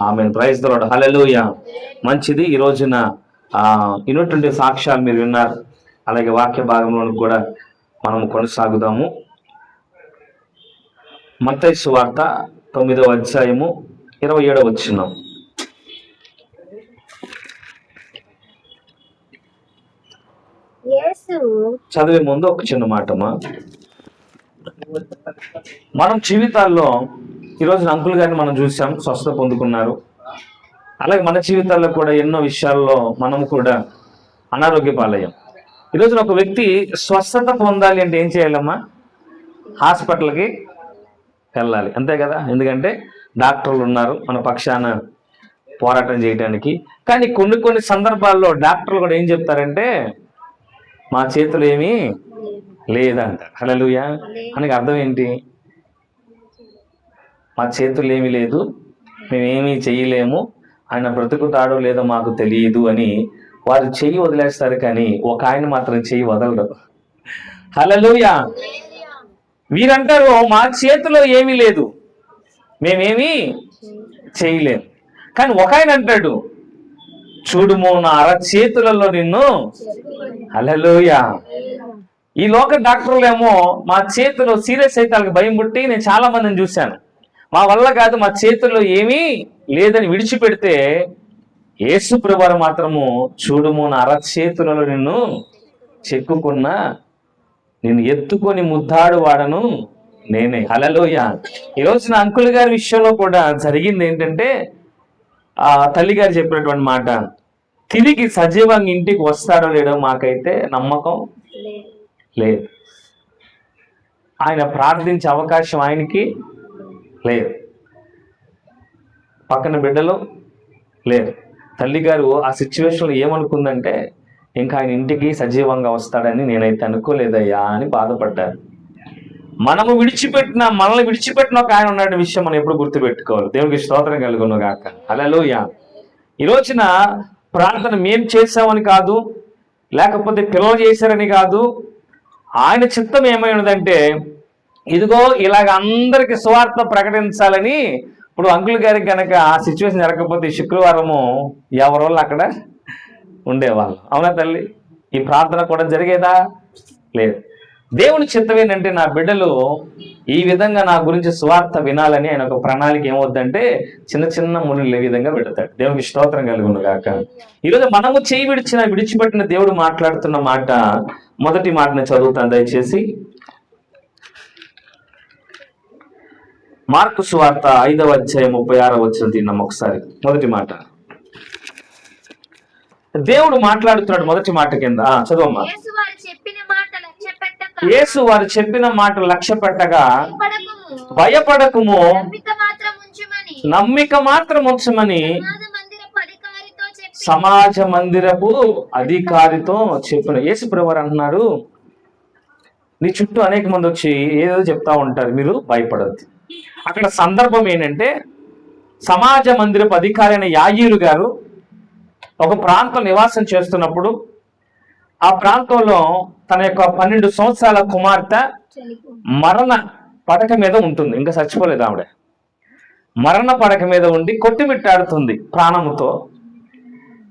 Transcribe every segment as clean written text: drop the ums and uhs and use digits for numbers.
Amen. Praise the lord. హల్లెలూయా. మంచిది. ఈ రోజున ఇన్నటువంటి సాక్ష్యాలు మీరు విన్నారు. అలాగే వాక్య భాగంలో కూడా మనం కొనసాగుదాము. మత్తయి సువార్త 9వ అధ్యాయము 27వ వచనం. చదివే ముందు ఒక చిన్న మాటమా. మనం జీవితాల్లో ఈరోజు అంకుల్ గారిని మనం చూసాం, స్వస్థత పొందుకున్నారు. అలాగే మన జీవితాల్లో కూడా ఎన్నో విషయాల్లో మనం కూడా అనారోగ్య పాలయ్యాం. ఈరోజు ఒక వ్యక్తి స్వస్థత పొందాలి అంటే ఏం చేయాలమ్మా? హాస్పిటల్కి వెళ్ళాలి, అంతే కదా. ఎందుకంటే డాక్టర్లు ఉన్నారు మన పక్షాన పోరాటం చేయడానికి. కానీ కొన్ని సందర్భాల్లో డాక్టర్లు కూడా ఏం చెప్తారంటే మా చేతులు ఏమీ లేదంట. హల్లెలూయా. అనగా అర్థం ఏంటి? మా చేతులు ఏమీ లేదు, మేమేమీ చెయ్యలేము, ఆయన బ్రతుకుతాడో లేదో మాకు తెలియదు అని వారు చెయ్యి వదిలేస్తారు. కానీ ఒక ఆయన మాత్రం చెయ్యి వదలడు. హల్లెలూయా. వీరంటారు మా చేతిలో ఏమీ లేదు, మేమేమీ చేయలేము. కానీ ఒక ఆయన అంటాడు చూడుము నా అరచేతులలో నిన్ను. హల్లెలూయా. ఈ లోక డాక్టర్లు ఏమో మా చేతిలో సీరియస్ అయితే వాళ్ళకి భయం పుట్టి నేను చాలా మందిని చూశాను, మా వల్ల కాదు, మా చేతుల్లో ఏమీ లేదని విడిచిపెడితే యేసు ప్రభువారు మాత్రము చూడుము నా అరచేతులలో నిన్ను చెక్కుకున్నా, నిన్ను ఎత్తుకొని ముద్దాడు వాడను నేనే. హల్లెలూయా. ఈరోజు నా అంకుల్ గారి విషయంలో కూడా జరిగింది ఏంటంటే తల్లి గారు చెప్పినటువంటి మాట, తిరిగి సజీవంగా ఇంటికి వస్తాడో లేడో మాకైతే నమ్మకం లేదు. ఆయన ప్రార్థించే అవకాశం ఆయనకి లేదు, పక్కన బిడ్డలు లేరు. తల్లి గారు ఆ సిచ్యువేషన్లో ఏమనుకుందంటే ఇంకా ఆయన ఇంటికి సజీవంగా వస్తాడని నేనైతే అనుకోలేదయ్యా అని బాధపడ్డారు. మనల్ని విడిచిపెట్టిన ఒక ఆయన ఉన్న విషయం మనం ఎప్పుడు గుర్తుపెట్టుకోవాలి. దేవునికి స్తోత్రం కలుగును గాక. హల్లెలూయా. ఈ రోజున ప్రార్థన మేం చేసామని కాదు, లేకపోతే పిల్లలు చేశారని కాదు, ఆయన చిత్తం ఏమైనదంటే ఇదిగో ఇలాగ అందరికి సువార్త ప్రకటించాలని. ఇప్పుడు అంకుల్ గారికి కనుక ఆ సిచ్యువేషన్ జరగకపోతే శుక్రవారము ఎవరోళ్ళు అక్కడ ఉండేవాళ్ళు. అవునా తల్లి? ఈ ప్రార్థన కూడా జరిగేదా? లేదు. దేవుని చిత్తం ఏంటంటే నా బిడ్డలు ఈ విధంగా నా గురించి సువార్త వినాలని ఆయన ఒక ప్రణాళిక ఏమవుద్దంటే చిన్న చిన్న మునులు ఏ విధంగా పెడతాడు. దేవునికి స్తోత్రం కలుగును గాక. ఈరోజు మనము చేయి విడిచిపెట్టిన దేవుడు మాట్లాడుతున్న మాట, మొదటి మాటను చదువుతాను దయచేసి. మార్కు సువార్త 5వ అధ్యాయం 36వ వచనం తిన్నాం ఒకసారి. మొదటి మాట దేవుడు మాట్లాడుతున్నాడు. మొదటి మాట కింద చదవమ్మా. యేసు వారు చెప్పిన మాట లక్ష్య పెట్టగా భయపడకుము, నమ్మిక మాత్రం ఉంచమని సమాజ మందిరపు అధికారితో చెప్పిన. యేసు ప్రభువారు అంటున్నారు, నీ చుట్టూ అనేక మంది వచ్చి ఏదో చెప్తా ఉంటారు, మీరు భయపడద్దు. అక్కడ సందర్భం ఏంటంటే సమాజ మందిరపు అధికారి అయిన యాయీరు గారు ఒక ప్రాంతం నివాసం చేస్తున్నప్పుడు ఆ ప్రాంతంలో తన యొక్క 12 సంవత్సరాల కుమార్తె మరణ పడక మీద ఉంటుంది. ఇంకా చచ్చిపోలేదు ఆవిడ. మరణ పడక మీద ఉండి కొట్టుమిట్టాడుతుంది ప్రాణముతో.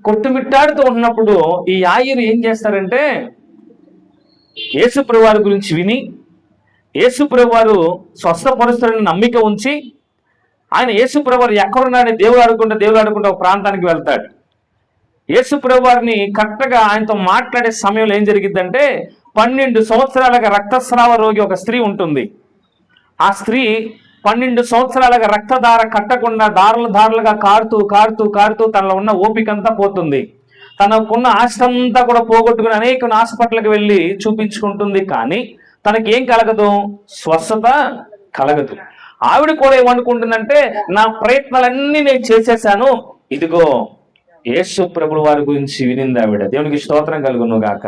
కొట్టుమిట్టాడుతూ ఉన్నప్పుడు ఈ యాయీరు ఏం చేస్తారంటే యేసు ప్రభువారి గురించి విని యేసు ప్రభువారు స్వస్థపరుస్తారని నమ్మిక ఉంచి ఆయన యేసు ప్రభువారు ఎక్కడున్నాడని దేవుడు ఆడుకుంటూ ఒక ప్రాంతానికి వెళ్తాడు. యేసు ప్రభువారిని కరెక్ట్గా ఆయనతో మాట్లాడే సమయంలో ఏం జరిగిద్దంటే 12 సంవత్సరాలుగా రక్తస్రావ రోగి ఒక స్త్రీ ఉంటుంది. ఆ స్త్రీ 12 సంవత్సరాలుగా రక్తధార కట్టకుండా దారులుగా కారుతూ తనలో ఉన్న ఓపికంతా పోతుంది. తనకున్న ఆస్తి అంతా కూడా పోగొట్టుకుని అనేక హాస్పిటల్కి వెళ్ళి చూపించుకుంటుంది. కానీ తనకి ఏం కలగదు? స్వస్థత కలగదు. ఆవిడ కూడా ఏమనుకుంటుందంటే నా ప్రయత్నాలన్నీ నేను చేసేసాను, ఇదిగో యేసు ప్రభువు వారి గురించి వినింది ఆవిడ. దేవునికి స్తోత్రం కలుగును గాక.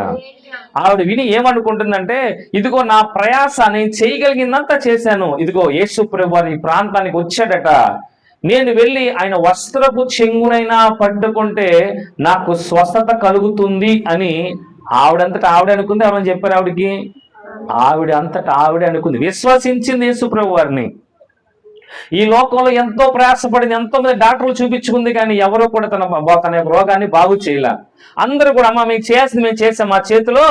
ఆవిడ విని ఏమనుకుంటుందంటే ఇదిగో నా ప్రయాస నేను చేయగలిగిందంతా చేశాను, ఇదిగో యేసు ప్రభువు వారి ఈ ప్రాంతానికి వచ్చాడట, నేను వెళ్ళి ఆయన వస్త్రపు చెంగునైనా పట్టుకుంటే నాకు స్వస్థత కలుగుతుంది అని ఆవిడంతటా ఆవిడ అనుకుంది. ఎవరని చెప్పారు ఆవిడకి? ఆవిడ అంతటా ఆవిడ అనుకుంది, విశ్వసించింది యేసు ప్రభువు వారిని. ఈ లోకంలో ఎంతో ప్రయాసపడింది, ఎంతో మంది డాక్టర్లు చూపించుకుంది, కానీ ఎవరో కూడా తన యొక్క రోగాన్ని బాగు చేయలే. అందరూ కూడా అమ్మ మీకు చేయాల్సింది మేము చేసాం, మా చేతిలో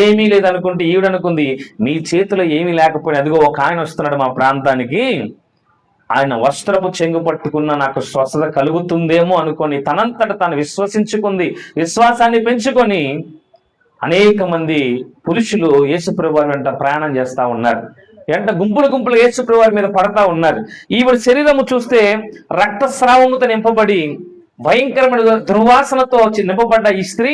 ఏమీ లేదనుకుంటే ఈవిడనుకుంది మీ చేతిలో ఏమీ లేకపోయినా అదిగో ఒక ఆయన వస్తున్నాడు మా ప్రాంతానికి, ఆయన వస్త్రపు చెంగు పట్టుకున్న నాకు స్వస్థత కలుగుతుందేమో అనుకొని తనంతట తాను విశ్వసించుకుంది. విశ్వాసాన్ని పెంచుకొని అనేక మంది పురుషులు యేసుప్రభు వారి వెంట ప్రయాణం చేస్తా ఉన్నారు. వెంట గుంపులు గుంపులు యేసుప్రభు వారి మీద పడతా ఉన్నారు. ఈవిడ శరీరము చూస్తే రక్తస్రావముతో నింపబడి భయంకరమైన దుర్వాసనతో నింపబడ్డ ఈ స్త్రీ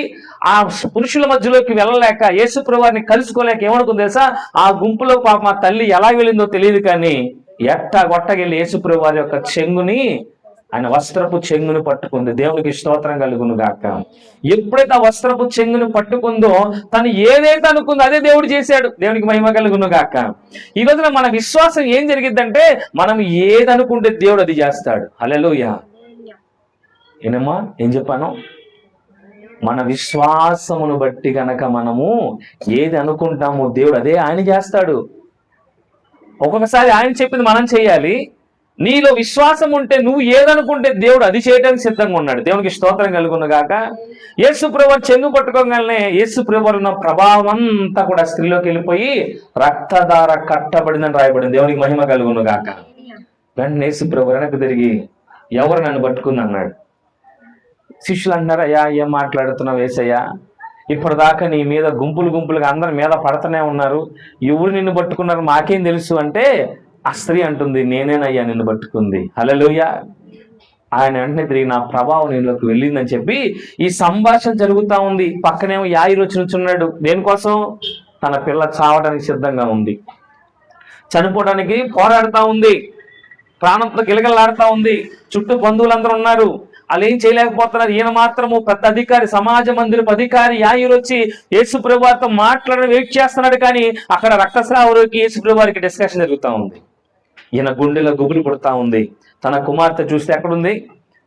ఆ పురుషుల మధ్యలోకి వెళ్ళలేక యేసుప్రభు వారిని కలుసుకోలేక ఏమనుకుంది తెలుసా, ఆ గుంపులో పాప మా తల్లి ఎలా వెళ్ళిందో తెలియదు, కానీ ఎట్టగొట్టగెళ్ళి యేసుప్రభు వారి యొక్క చెంగుని, ఆయన వస్త్రపు చెంగును పట్టుకుంది. దేవునికి స్తోత్రం కలుగును గాక. ఎప్పుడైతే ఆ వస్త్రపు చెంగును పట్టుకుందో తను ఏదైతే అనుకుందో అదే దేవుడు చేశాడు. దేవునికి మహిమ కలుగును గాక. ఈ రోజున మన విశ్వాసం ఏం జరిగిద్దంటే మనం ఏదనుకుంటే దేవుడు అది చేస్తాడు. హల్లెలూయా. ఏనమ్మా ఏం చెప్పాను? మన విశ్వాసమును బట్టి గనక మనము ఏది అనుకుంటామో దేవుడు అదే ఆయన చేస్తాడు. ఒక్కొక్కసారి ఆయన చెప్పింది మనం చేయాలి. నీలో విశ్వాసం ఉంటే నువ్వు ఏదనుకుంటే దేవుడు అది చేయడానికి సిద్ధంగా ఉన్నాడు. దేవునికి స్తోత్రం కలుగును గాక. యేసుప్రభు చెంగు పట్టుకోగానే యేసుప్రభు ఉన్న ప్రభావం అంతా కూడా స్త్రీలోకి వెళ్ళిపోయి రక్తధార కట్టబడిందని రాయబడింది. దేవునికి మహిమ కలుగును గాక. వెంటనే యేసుప్రభు వెనక్కి తిరిగి ఎవరు నన్ను పట్టుకుంది అన్నాడు. శిష్యులు అన్నారు, అయ్యా ఏం మాట్లాడుతున్నావు యేసయ్యా, ఇప్పటిదాకా నీ మీద గుంపులు గుంపులుగా అందరి మీద పడుతూనే ఉన్నారు, ఎవరు నిన్ను పట్టుకున్నారు మాకేం తెలుసు అంటే ఆ స్త్రీ అంటుంది, నేనేనయ్యా నిన్ను పట్టుకుంది. హల్లెలూయా. ఆయన వెంటనే తిరిగి నా ప్రభావం నీలోకి వెళ్ళిందని చెప్పి ఈ సంభాషణ జరుగుతూ ఉంది. పక్కనేమో యాయిరు వచ్చి నుంచున్నాడు. దేనికోసం? తన పిల్ల చావడానికి సిద్ధంగా ఉంది, చనిపోవడానికి పోరాడుతూ ఉంది, ప్రాణంతో గిలగలాడుతూ ఉంది. చుట్టూ బంధువులందరూ ఉన్నారు, వాళ్ళు ఏం చేయలేకపోతున్నారు. ఈయన మాత్రము పెద్ద అధికారి, సమాజ మందిరపు అధికారి యాయిరు వచ్చి యేసుప్రభు వారితో మాట్లాడడం వెయిట్ చేస్తున్నాడు, కానీ అక్కడ రక్తస్రావరోగి యేసుప్రభు వారికి డిస్కషన్ జరుగుతూ ఉంది. ఈయన గుండెలో గుబులు పుడతా ఉంది. తన కుమార్తె చూస్తే ఎక్కడుంది?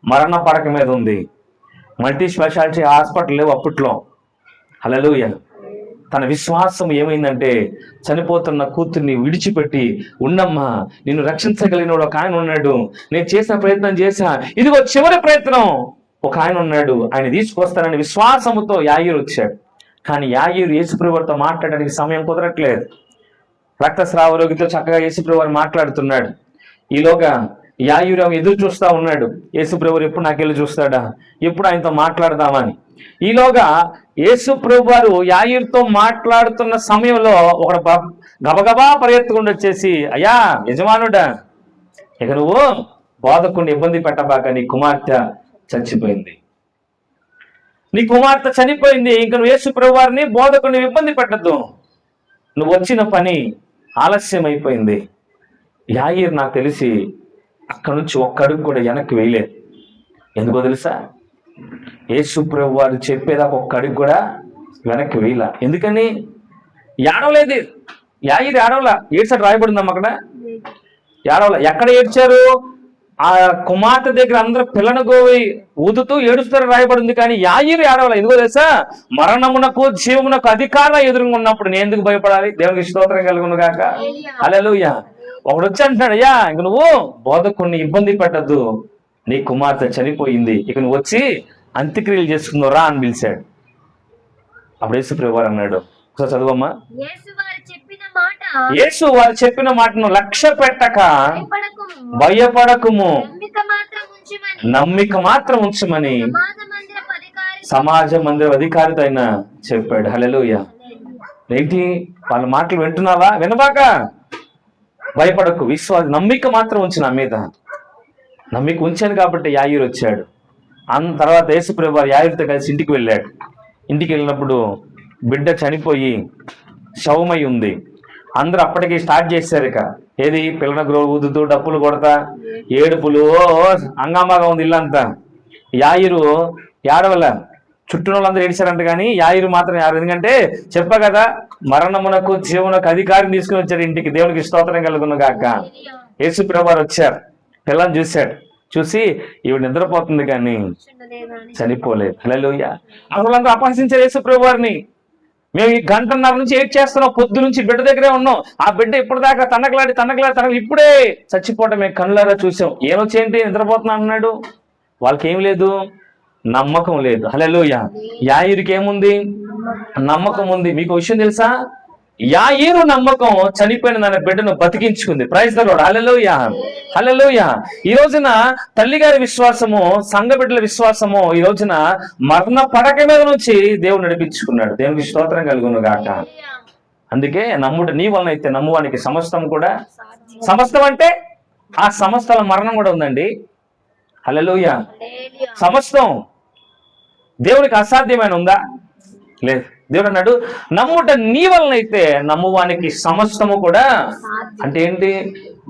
మరణ పడక మీద ఉంది. మల్టీ స్పెషాలిటీ హాస్పిటల్ లేవు అప్పట్లో. హల్లెలూయా. తన విశ్వాసం ఏమైందంటే చనిపోతున్న కూతుర్ని విడిచిపెట్టి, ఉండమ్మా నిన్ను రక్షించగలిగిన ఒక ఆయన ఉన్నాడు, నేను చేసిన ప్రయత్నం చేశా, ఇదిగో చివరి ప్రయత్నం, ఒక ఆయన ఉన్నాడు, ఆయన తీసుకొస్తానని విశ్వాసముతో యాయిరు వచ్చాడు. కానీ యాయిరు యేసుప్రభుతో మాట్లాడడానికి సమయం కుదరట్లేదు. రక్తస్రావ రోగితో చక్కగా యేసుప్రభు వారు మాట్లాడుతున్నాడు. ఈలోగా యాయిరు ఎదురు చూస్తా ఉన్నాడు, యేసుప్రభు ఎప్పుడు నాకెళ్ళి చూస్తాడా, ఎప్పుడు ఆయనతో మాట్లాడదామని. ఈలోగా యేసుప్రభు వారు యాయిరుతో మాట్లాడుతున్న సమయంలో ఒక గబగబా పరిగెత్తుకుండా వచ్చేసి, అయ్యా యజమానుడా, ఇక నువ్వు బోధకుని ఇబ్బంది పెట్టబాక, నీ కుమార్తె చచ్చిపోయింది, నీ కుమార్తె చనిపోయింది, ఇంక నువ్వు యేసుప్రభు వారిని బోధకుని ఇబ్బంది పెట్టద్దు, నువ్వు వచ్చిన పని ఆలస్యం అయిపోయింది. యాయిరు నాకు తెలిసి అక్కడి నుంచి ఒక్క అడుగు కూడా వెనక్కి వేయలేదు. ఎందుకో తెలుసా? యేసుప్రభు వారు చెప్పేదాకా ఒక్క అడుగు కూడా వెనక్కి వేయలా. ఎందుకని? ఏడవలేదు. యాయిరు ఏడవలా. ఏడ్చాడు రాయబడిందమ్మ అక్కడ. ఏడవలా. ఎక్కడ ఏడ్చారు? ఆ కుమార్తె దగ్గర అందరూ పిల్లను గోవి ఊదుతూ ఏడుస్తారు రాయబడింది, కానీ యాయిరు ఏడవలా. ఎందుకో తెలుసా? మరణమునకు జీవమునకు అధికారం ఎదురుగా ఉన్నప్పుడు నేను ఎందుకు భయపడాలి? దేవునికి స్తోత్రం కలుగును గాక. హల్లెలూయా. ఒకడు వచ్చి అంటున్నాడు, అయ్యా ఇంక నువ్వు బోధకుడిని ఇబ్బంది పెట్టద్దు, నీ కుమార్తె చనిపోయింది, ఇక నువ్వు వచ్చి అంత్యక్రియలు చేసుకుందో రా అని పిలిచాడు. అప్పుడు యేసుప్రభు వారు అన్నాడు, ఒకసారి చదువమ్మా. యేసు వారు చెప్పిన మాటను లక్ష్య పెట్టక భయపడకుము, నమ్మిక మాత్రం ఉంచమని సమాజ మందిర అధికారితో ఆయన చెప్పాడు. హల్లెలూయా. ఏంటి వాళ్ళ మాటలు వింటున్నావా? వినబాక, భయపడకు, నమ్మిక మాత్రం ఉంచు నా మీద. నమ్మిక ఉంచాను కాబట్టి యాయిరు వచ్చాడు. తర్వాత యేసుప్రభు వారు యాయిరుతో కలిసి ఇంటికి వెళ్ళాడు. ఇంటికి వెళ్ళినప్పుడు బిడ్డ చనిపోయి శవమై ఉంది. అందరూ అప్పటికి స్టార్ట్ చేశారు. ఇక ఏది పిల్లల గ్రోలు ఊదుతూ డప్పులు కొడతా ఏడుపులు, హంగామాగా ఉంది ఇల్లంతా. యాయిరు ఏడవల, చుట్టూ వాళ్ళందరూ ఏడిచారంట, కానీ యాయిరు మాత్రం ఏడవదు. ఎందుకంటే చెప్పా కదా, మరణమునకు జీవమునకు అధికారం తీసుకుని వచ్చారు ఇంటికి. దేవునికి స్తోత్రం కలుగును గాక. యేసుప్రభు వారు వచ్చారు, పిల్లని చూశాడు. చూసి ఈవిడ నిద్రపోతుంది కానీ చనిపోలేదు. హల్లెలూయా. అసలు అందరూ అపహసించారు యేసుప్రభు వారిని. మేము ఈ గంటన్నర నుంచి ఏడ్ చేస్తున్నాం, పొద్దు నుంచి బిడ్డ దగ్గరే ఉన్నాం, ఆ బిడ్డ ఇప్పటిదాకా తనకలాడి ఇప్పుడే చచ్చిపోవటం మేము కళ్ళారా చూసాం, ఏమొచ్చేంటి నిద్రపోతున్నా అన్నాడు. వాళ్ళకి ఏం లేదు, నమ్మకం లేదు. హల్లెలూయా. యాయీరుకి ఏముంది? నమ్మకం ఉంది. మీకు విషయం తెలుసా? యాయీరు నమ్మకం చనిపోయిన తన బిడ్డను బతికించుకుంది. Praise the lord. హల్లెలూయా, హల్లెలూయా. ఈ రోజున తల్లిగారి విశ్వాసము, సంఘ బిడ్డల విశ్వాసము ఈ రోజున మరణ పడక మీద నుంచి దేవుడు నడిపించుకున్నాడు. దేవునికి స్తోత్రం కలుగును గాక. అందుకే నమ్ముడు నీ వలన అయితే నమ్మువానికి సమస్తం కూడా, సమస్తం అంటే ఆ సమస్తల మరణం కూడా ఉందండి. హల్లెలూయా. సమస్తం. దేవునికి అసాధ్యమైన ఉందా? లేదు. దేవుడు అన్నాడు, నమ్ముట నీ వలనైతే నమ్మువానికి సమస్తము కూడా. అంటే ఏంటి?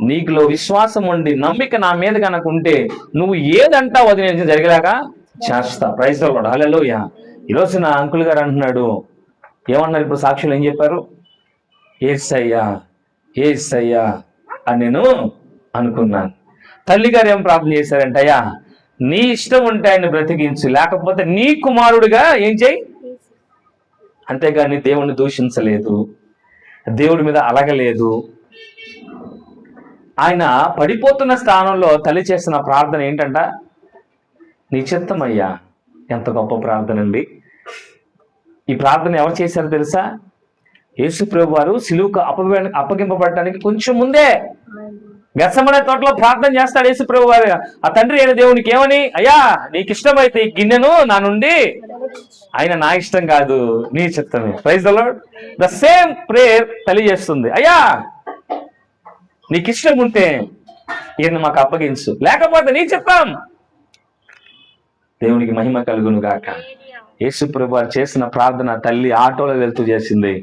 నీకులో విశ్వాసం ఉండి నమ్మిక నా మీద కనుక ఉంటే నువ్వు ఏదంటావు అది నేను జరిగేలాగా చేస్తా. Praise the lord. హల్లెలూయా. ఈరోజు నా అంకుల్ గారు అంటున్నాడు, ఏమన్నారు ఇప్పుడు సాక్షులు ఏం చెప్పారు? యేసయ్యా యేసయ్యా అని నేను అనుకున్నాను. తల్లి గారు ఏం ప్రార్థన చేశారంటే, అయ్యా నీ ఇష్టం ఉంటే ఆయన బ్రతికించు, లేకపోతే నీ కుమారుడిగా ఏం చేయి. అంతేగాని దేవుణ్ణి దూషించలేదు, దేవుడి మీద అలగలేదు. ఆయన పడిపోతున్న స్థానంలో తల్లి చేసిన ప్రార్థన ఏంటంట? నీ చిత్తమయ్యా. ఎంత గొప్ప ప్రార్థన అండి. ఈ ప్రార్థన ఎవరు చేశారో తెలుసా? యేసు ప్రభు వారు సిలువకు అప్పగింపబడటానికి కొంచెం ముందే గెత్సెమనే తోటలో ప్రార్థన చేస్తాడు యేసు ప్రభు వారు. ఆ తండ్రి అయిన దేవునికి ఏమని? అయ్యా నీకు ఇష్టమైతే ఈ గిన్నెను నా నుండి, ఆయన నా ఇష్టం కాదు నీ చిత్తమే. Praise the Lord. The same prayer తెలియజేస్తుంది. అయ్యా నీకు ఇష్టం ఉంటే ఈయన మాకు అప్పగించు, లేకపోతే నీ చిత్తం. దేవునికి మహిమ కలుగును గాక. యేసు ప్రభు వారు చేసిన ప్రార్థన తల్లి ఆటోలో వెళ్తూ చేసింది.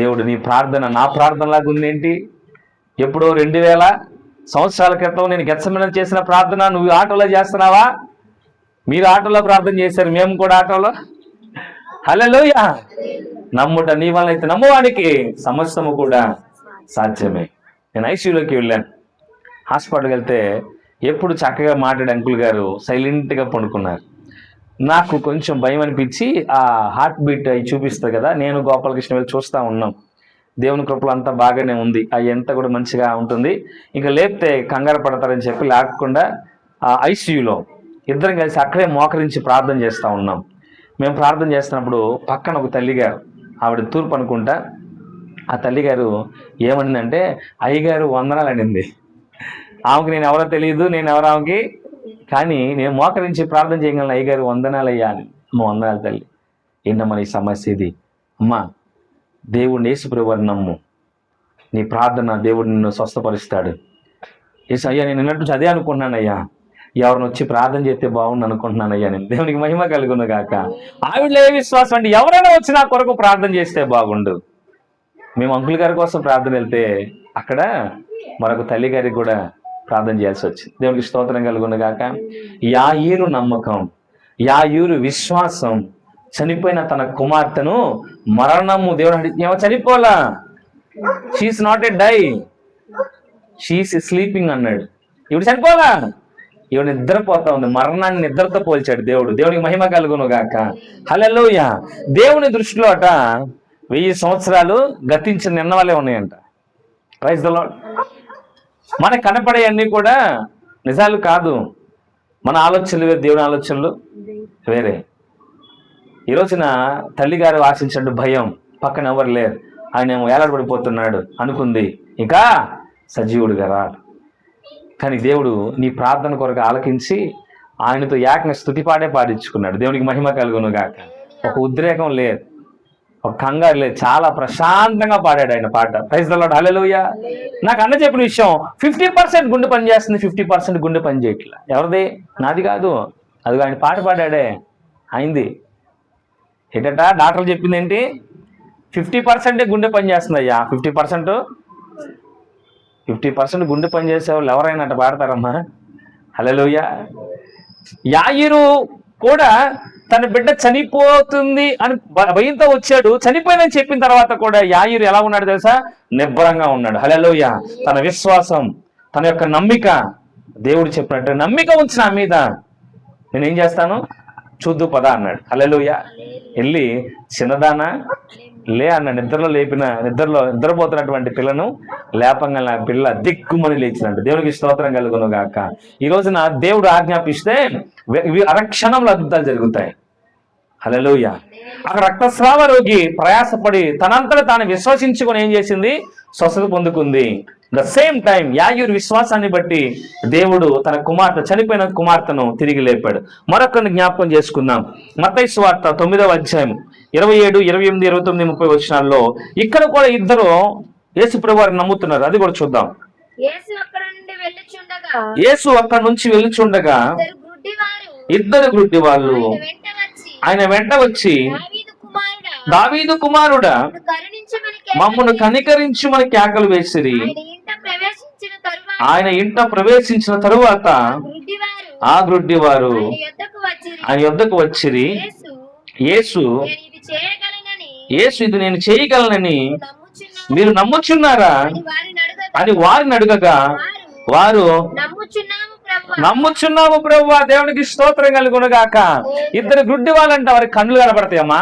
దేవుడు నీ ప్రార్థన నా ప్రార్థనలాగా ఉందేంటి? ఎప్పుడో 2000 సంవత్సరాల క్రితం నేను గెత్సెమనే చేసిన ప్రార్థన నువ్వు ఆటోలో చేస్తున్నావా? మీరు ఆటోలో ప్రార్థన చేశారు, మేము కూడా ఆటోలో. హల్లెలూయా. నమ్ముట నీ వలన అయితే నమ్మువానికి సమస్తము కూడా సాధ్యమే. నేను ఐసీయూలోకి వెళ్ళాను. హాస్పిటల్కి వెళ్తే ఎప్పుడు చక్కగా మాట్లాడే అంకుల్ గారు సైలెంట్గా పండుకున్నారు. నాకు కొంచెం భయం అనిపించి ఆ హార్ట్ బీట్ అవి చూపిస్తుంది కదా, నేను గోపాలకృష్ణ వెళ్ళి చూస్తూ ఉన్నాం. దేవుని కృపలు అంతా బాగానే ఉంది, అవి ఎంత కూడా మంచిగా ఉంటుంది. ఇంకా లేపితే కంగారు పడతారని చెప్పి లేకుండా ఆ ఐసీయూలో ఇద్దరం కలిసి అక్కడే మోకరించి ప్రార్థన చేస్తూ ఉన్నాం. మేము ప్రార్థన చేస్తున్నప్పుడు పక్కన ఒక తల్లిగారు, ఆవిడ తూర్పు అనుకుంటా, ఆ తల్లిగారు ఏమనిందంటే, అయ్యగారు వందనాలు అనింది. ఆమెకి నేను ఎవరో తెలియదు, నేను ఎవరో ఆమెకి, కానీ నేను మోకరించి ప్రార్థన చేయగలను. అయ్యగారు వందనాలు అయ్యా అని. అమ్మ వందనాలు తల్లి. ఏంటమ్మా నీ సమస్య ఇది? అమ్మా దేవుడిని యేసు ప్రభువుని నమ్ము, నీ ప్రార్థన దేవుడు నిన్ను స్వస్థపరుస్తాడు. యేసు అయ్యా నేను నిన్నట్టు అదే అనుకుంటున్నానయ్యా, ఎవరిని వచ్చి ప్రార్థన చేస్తే బాగుండు అనుకుంటున్నానయ్యా నేను. దేవునికి మహిమ కలుగును గాక. ఆవిడలో ఏ విశ్వాసం అంటే, ఎవరైనా వచ్చి నా కొరకు ప్రార్థన చేస్తే బాగుండు. మేము అంకుల్ గారి కోసం ప్రార్థన వెళ్తే అక్కడ మరొక తల్లి గారికి కూడా ప్రార్థన చేయాల్సి వచ్చింది. దేవునికి స్తోత్రం కలుగును గాక. యాయీరు నమ్మకం, యాయీరు విశ్వాసం చనిపోయిన తన కుమార్తెను మరణము దేవుడు ఏమో చనిపోలా, she is not a die, she is sleeping అన్నాడు. ఇవిడు చనిపోలా, ఇవిడ నిద్రపోతా ఉంది. మరణాన్ని నిద్రతో పోల్చాడు దేవుడు. దేవునికి మహిమ కలుగును గాక. హల్లెలూయా. దేవుని దృష్టిలో అట 1000 సంవత్సరాలు గతించిన నిన్న వాళ్ళే ఉన్నాయంట. Praise the Lord. మనకు కనపడేవన్నీ కూడా నిజాలు కాదు. మన ఆలోచనలు వేరు, దేవుని ఆలోచనలు వేరే. ఈ రోజున తల్లిగారు ఆశించినట్టు భయం, పక్కన ఎవరు లేరు, ఆయన ఏమో ఏలాడబడిపోతున్నాడు అనుకుంది, ఇంకా సజీవుడుగా రాడు. కానీ దేవుడు నీ ప్రార్థన కొరకు ఆలకించి ఆయనతో ఏకంగా స్తుతి పాడే పాడించుకున్నాడు. దేవునికి మహిమ కలుగును గాక. ఒక ఉద్రేకం లేదు, ఒక కంగారు లేదు, చాలా ప్రశాంతంగా పాడాడు ఆయన పాట. Praise the lord. హల్లెలూయా. నాకు అన్న చెప్పిన విషయం, 50% గుండె పని చేస్తుంది, 50% గుండె పని చేయట్లా. ఎవరిది? నాది కాదు. అది ఆయన పాట పాడాడే, అయింది. ఏంటంట డాక్టర్లు చెప్పింది ఏంటి? 50% గుండె పని చేస్తుంది అయ్యా. 50% గుండె పని చేసేవాళ్ళు ఎవరైనా అట్ట పాడతారమ్మా? హల్లెలూయా. యాయీరు కూడా తన బిడ్డ చనిపోతుంది అని భయంతో వచ్చాడు. చనిపోయిందని చెప్పిన తర్వాత కూడా యాయీరు ఎలా ఉన్నాడు తెలుసా? నిబ్బరంగా ఉన్నాడు. హల్లెలూయా. తన విశ్వాసం, తన యొక్క నమ్మిక, దేవుడు చెప్పినట్టు నమ్మిక ఉంచి నా మీద నేనేం చేస్తాను? చూద్దు పదా అన్నాడు. హల్లెలూయా. వెళ్ళి చిన్నదానా లే అన్న నిద్రలో నిద్రపోతున్నటువంటి పిల్లను లేపంగా ఆ పిల్ల దిక్కుమని లేచినట్టు. దేవునికి స్తోత్రం కలుగును గాక. ఈ రోజున దేవుడు ఆజ్ఞాపిస్తే అరక్షణంలో అద్భుతాలు జరుగుతాయి. హల్లెలూయా. అక్కడ రక్తస్రావ రోగి ప్రయాసపడి తనంతట తాను విశ్వసించుకొని ఏం చేసింది? స్వస్థత పొందుకుంది. ద సేమ్ టైం యాయూరు విశ్వాసాన్ని బట్టి దేవుడు తన చనిపోయిన కుమార్తెను తిరిగి లేపాడు. మరొకరిని జ్ఞాపకం చేసుకుందాం. మత్తయి సువార్త 9వ అధ్యాయం 27, 28, 29, 30 వచనాల్లో ఇక్కడ కూడా ఇద్దరు యేసు ప్రభువు వారిని నమ్ముతున్నారు. అది కూడా చూద్దాం. యేసు అక్కడ నుంచి వెళ్ళుచుండగా ఇద్దరు గుడ్డి వాళ్ళు ఆయన వెంట వచ్చి, దావీదు కుమారుడా మమ్మను కనికరించుమని కేకలు వేసిరి. ఆయన ఇంట ప్రవేశించిన తరువాత ఆ గ్రుడ్డి వారు ఆయన యొద్దకు వచ్చిరి. యేసు ఇది నేను చేయగలనని మీరు నమ్ముచున్నారా అని వారిని అడగగా వారు నమ్ముచున్నాము ప్రభువా. దేవునికి స్తోత్రం కలుగునుగాక. ఇద్దరు గుడ్డి వాళ్ళంటే వారికి కళ్ళు కనపడతాయమ్మా?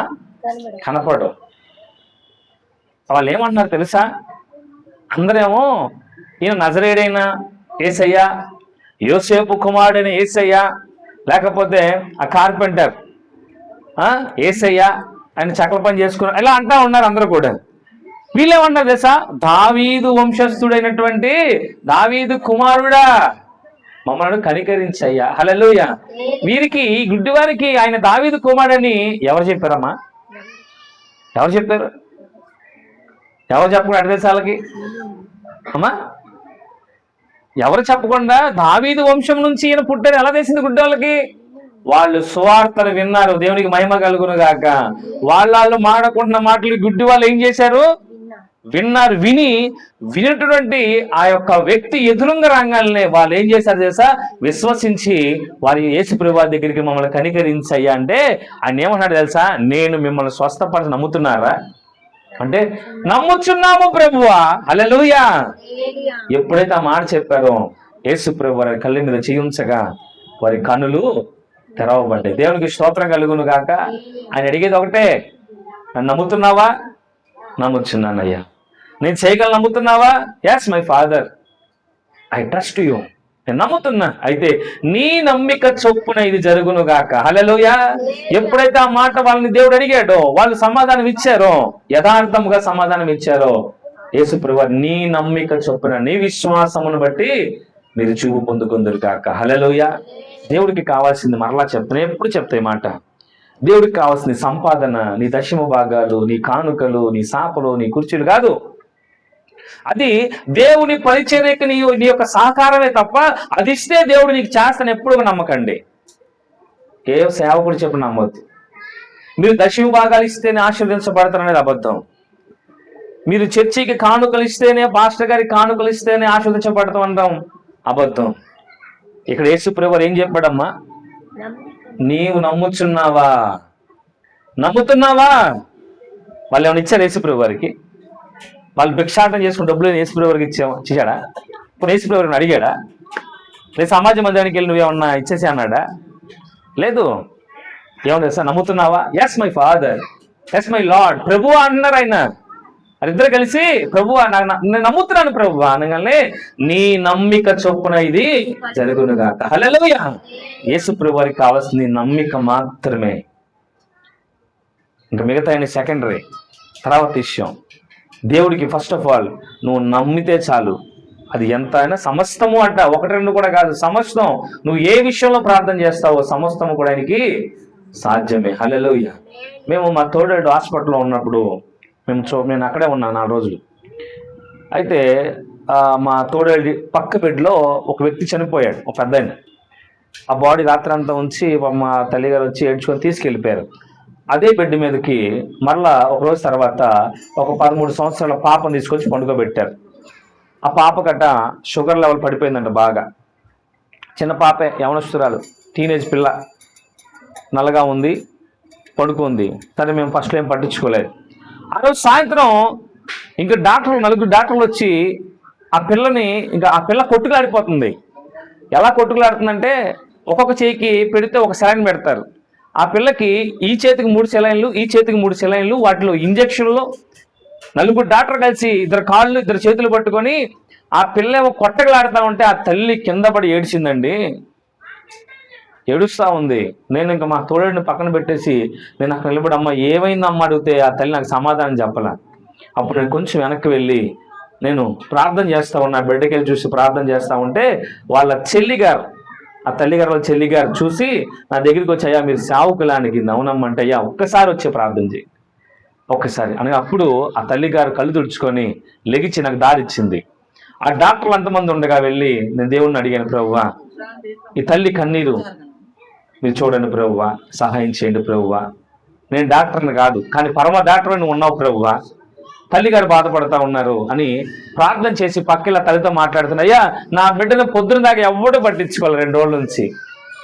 కనపడు. వాళ్ళు ఏమంటున్నారు తెలుసా? అందరేమో ఈయన నజరేడైన యేసయ్య, యోసేపు కుమారుడైన యేసయ్య, లేకపోతే ఆ కార్పెంటర్ యేసయ్య ఆయన చక్కల పని చేసుకున్నారు, ఇలా అంటా ఉన్నారు అందరూ కూడా. వీళ్ళేమన్నారు తెలుసా? దావీదు వంశస్థుడైనటువంటి దావీదు కుమారుడా మమ్మల్ని కనికరించయ్యా. హల్లెలూయా. వీరికి ఈ గుడ్డి వారికి ఆయన దావీదు కుమారుడని ఎవరు చెప్పారమ్మా? ఎవరు చెప్పారు? ఎవరు చెప్పకుండా అడ్రసాలకి అమ్మా? ఎవరు చెప్పకుండా దావీదు వంశం నుంచి ఈయన పుట్టారు ఎలా తెలిసింది గుడ్డి వాళ్ళకి? వాళ్ళు సువార్తను విన్నారు. దేవునికి మహిమ కలుగును గాక. వాళ్ళు మాడకుంటున్న మాటలు గుడ్డి వాళ్ళు ఏం చేశారు? విన్నారు. వినటువంటి ఆ యొక్క వ్యక్తి ఎదురుంగా రాగానే వాళ్ళు ఏం చేశారు తెలుసా? విశ్వసించి వారి యేసు ప్రభువు దగ్గరికి మమ్మల్ని కనికరించయ్యా అంటే ఆయన ఏమన్నాడు తెలుసా? నేను మిమ్మల్ని స్వస్థపరచ నమ్ముతున్నారా అంటే నమ్ముచున్నాము ప్రభువా. హల్లెలూయా. ఎప్పుడైతే ఆ మాట చెప్పారో యేసు ప్రభువు వారి కళ్ళ మీద చేయించగా వారి కన్నులు తెరవబడ్డాయి. దేవునికి స్తోత్రం కలుగును గాక. ఆయన అడిగేది ఒకటే, నన్ను నమ్ముతున్నావా? నమ్ముచున్నానయ్యా. నేను చేయగలను నమ్ముతున్నావా? Yes my father, I trust you. నేను నమ్ముతున్నా. అయితే నీ నమ్మిక చొప్పున ఇది జరుగును గాక. హల్లెలూయా. ఎప్పుడైతే ఆ మాట వాళ్ళని దేవుడు అడిగాడో వాళ్ళు సమాధానం ఇచ్చారో, యథార్థముగా సమాధానం ఇచ్చారో, యేసు ప్రభువు నీ నమ్మిక చొప్పున నీ విశ్వాసమును బట్టి మీరు చూపు పొందుకుందురు కాక. హల్లెలూయా. దేవుడికి కావాల్సింది మరలా చెప్తాను, ఎప్పుడు చెప్తాయి మాట. దేవుడికి కావాల్సింది సంపాదన, నీ దశమ భాగాలు, నీ కానుకలు, నీ సాపలు, నీ కుర్చీలు కాదు. అది దేవుని పరిచర్యకి నీ యొక్క సహకారమే తప్ప అది ఇస్తే దేవుడు నీకు చేస్తాను ఎప్పుడు నమ్మకండి. ఏ సేవకుడు చెప్పి నమ్మొద్దు. మీరు దశమ భాగాలు ఇస్తేనే ఆశీర్వదించబడతారనేది అబద్ధం. మీరు చర్చికి కానుకలు ఇస్తేనే, పాస్టర్ గారికి కానుకలు ఇస్తేనే ఆశీర్వదించబడతాం అనడం అబద్ధం. ఇక్కడ యేసు ప్రభువు ఏం చెప్పాడమ్మా? నీవు నమ్ముచున్నావా? నమ్ముతున్నావా? వాళ్ళు ఏమైనా ఇచ్చారు యేసు ప్రభు వారికి? వాళ్ళు భిక్షాటం చేసుకుని డబ్బులు యేసు ప్రభు వారికి ఇచ్చాడా? ఇప్పుడు యేసు ప్రభు వారిని అడిగాడా? లేదు సమాజ మందిరానికి వెళ్ళి నువ్వేమన్నా ఇచ్చేసి అన్నాడా? లేదు. ఏమన్నా సార్ నమ్ముతున్నావా? Yes my father, yes my lord, ప్రభు అన్నారు ఆయన. వాళ్ళిద్దరు కలిసి ప్రభు నేను నమ్ముతున్నాను ప్రభు అనగానే నీ నమ్మిక చొప్పున ఇది జరుగునుగాక. హల్లెలూయా. యేసు ప్రభు వారికి కావాల్సింది నమ్మిక మాత్రమే. ఇంకా మిగతా ఆయన సెకండరీ, తర్వాత విషయం. దేవుడికి ఫస్ట్ ఆఫ్ ఆల్ నువ్వు నమ్మితే చాలు. అది ఎంత అయినా సమస్తము అంట, ఒకటి రెండు కూడా కాదు, సమస్తం. నువ్వు ఏ విషయంలో ప్రార్థన చేస్తావో సమస్తము కూడా ఆయనకి సాధ్యమే. హల్లెలూయా. మేము మా తోడేడు హాస్పిటల్లో ఉన్నప్పుడు నేను అక్కడే ఉన్నాను 4 రోజులు. అయితే మా తోడేడి పక్క బెడ్లో ఒక వ్యక్తి చనిపోయాడు, ఒక పెద్ద ఆయన. ఆ బాడీ రాత్రి అంతా ఉంచి మా తల్లిగారు వచ్చి ఏడ్చుకొని తీసుకెళ్ళిపోయారు. అదే బెడ్ మీదకి మరలా ఒక రోజు తర్వాత ఒక 13 సంవత్సరాల పాపను తీసుకొచ్చి పండుకోబెట్టారు. ఆ పాపకట షుగర్ లెవెల్ పడిపోయిందంట బాగా. చిన్న పాపే, యవనస్తురాలు, టీనేజ్ పిల్ల, నల్లగా ఉంది, పడుకుంది. సరే మేము ఫస్ట్లో ఏం పట్టించుకోలేదు. ఆ రోజు సాయంత్రం ఇంకా 4 డాక్టర్లు వచ్చి ఆ పిల్లని, ఇంకా ఆ పిల్ల కొట్టుకులాడిపోతుంది. ఎలా కొట్టుకులాడుతుందంటే ఒక్కొక్క చేయికి పెడితే ఒక సెలైన్ పెడతారు. ఆ పిల్లకి ఈ చేతికి 3 సెలైన్లు, ఈ చేతికి 3 సెలైన్లు, వాటిలో ఇంజక్షన్లు. 4 డాక్టర్ కలిసి 2 కాళ్ళు 2 చేతులు పట్టుకొని ఆ పిల్ల ఏమో కొట్టగలాడుతూ ఉంటే ఆ తల్లి కింద పడి ఏడ్చిందండి. ఏడుస్తూ ఉంది. నేను ఇంకా మా తోడుని పక్కన పెట్టేసి నేను అక్కడ నిలబడి అమ్మ ఏమైందమ్మ అడిగితే ఆ తల్లి నాకు సమాధానం చెప్పాల. అప్పుడు నేను కొంచెం వెనక్కి వెళ్ళి నేను ప్రార్థన చేస్తూ ఉన్నా, బిడ్డకి వెళ్ళి చూసి ప్రార్థన చేస్తూ ఉంటే వాళ్ళ చెల్లిగారు, ఆ తల్లిగారు వాళ్ళ చెల్లిగారు చూసి నా దగ్గరికి వచ్చి, అయ్యా మీరు సేవకులానికి అవునమ్మంటే, అయ్యా ఒక్కసారి వచ్చి ప్రార్థన చేయి ఒక్కసారి అని. అప్పుడు ఆ తల్లిగారు కళ్ళు తుడుచుకొని లెగిచి నాకు దారి ఇచ్చింది. ఆ డాక్టర్లు అంతమంది ఉండగా వెళ్ళి నేను దేవుణ్ణి అడిగాను, ప్రభువా ఈ తల్లి కన్నీరు మీరు చూడండి ప్రభువా, సహాయం చేయండి ప్రభువా. నేను డాక్టర్ని కాదు, కానీ పరమ డాక్టర్ నువ్వు ఉన్నావు ప్రభువా, తల్లిగారు బాధపడతా ఉన్నారు అని ప్రార్థన చేసి పక్కల తల్లితో మాట్లాడుతున్నా. అయ్యా నా బిడ్డను పొద్దున దాకా ఎవడు పట్టించుకోవాలి 2 రోజుల నుంచి,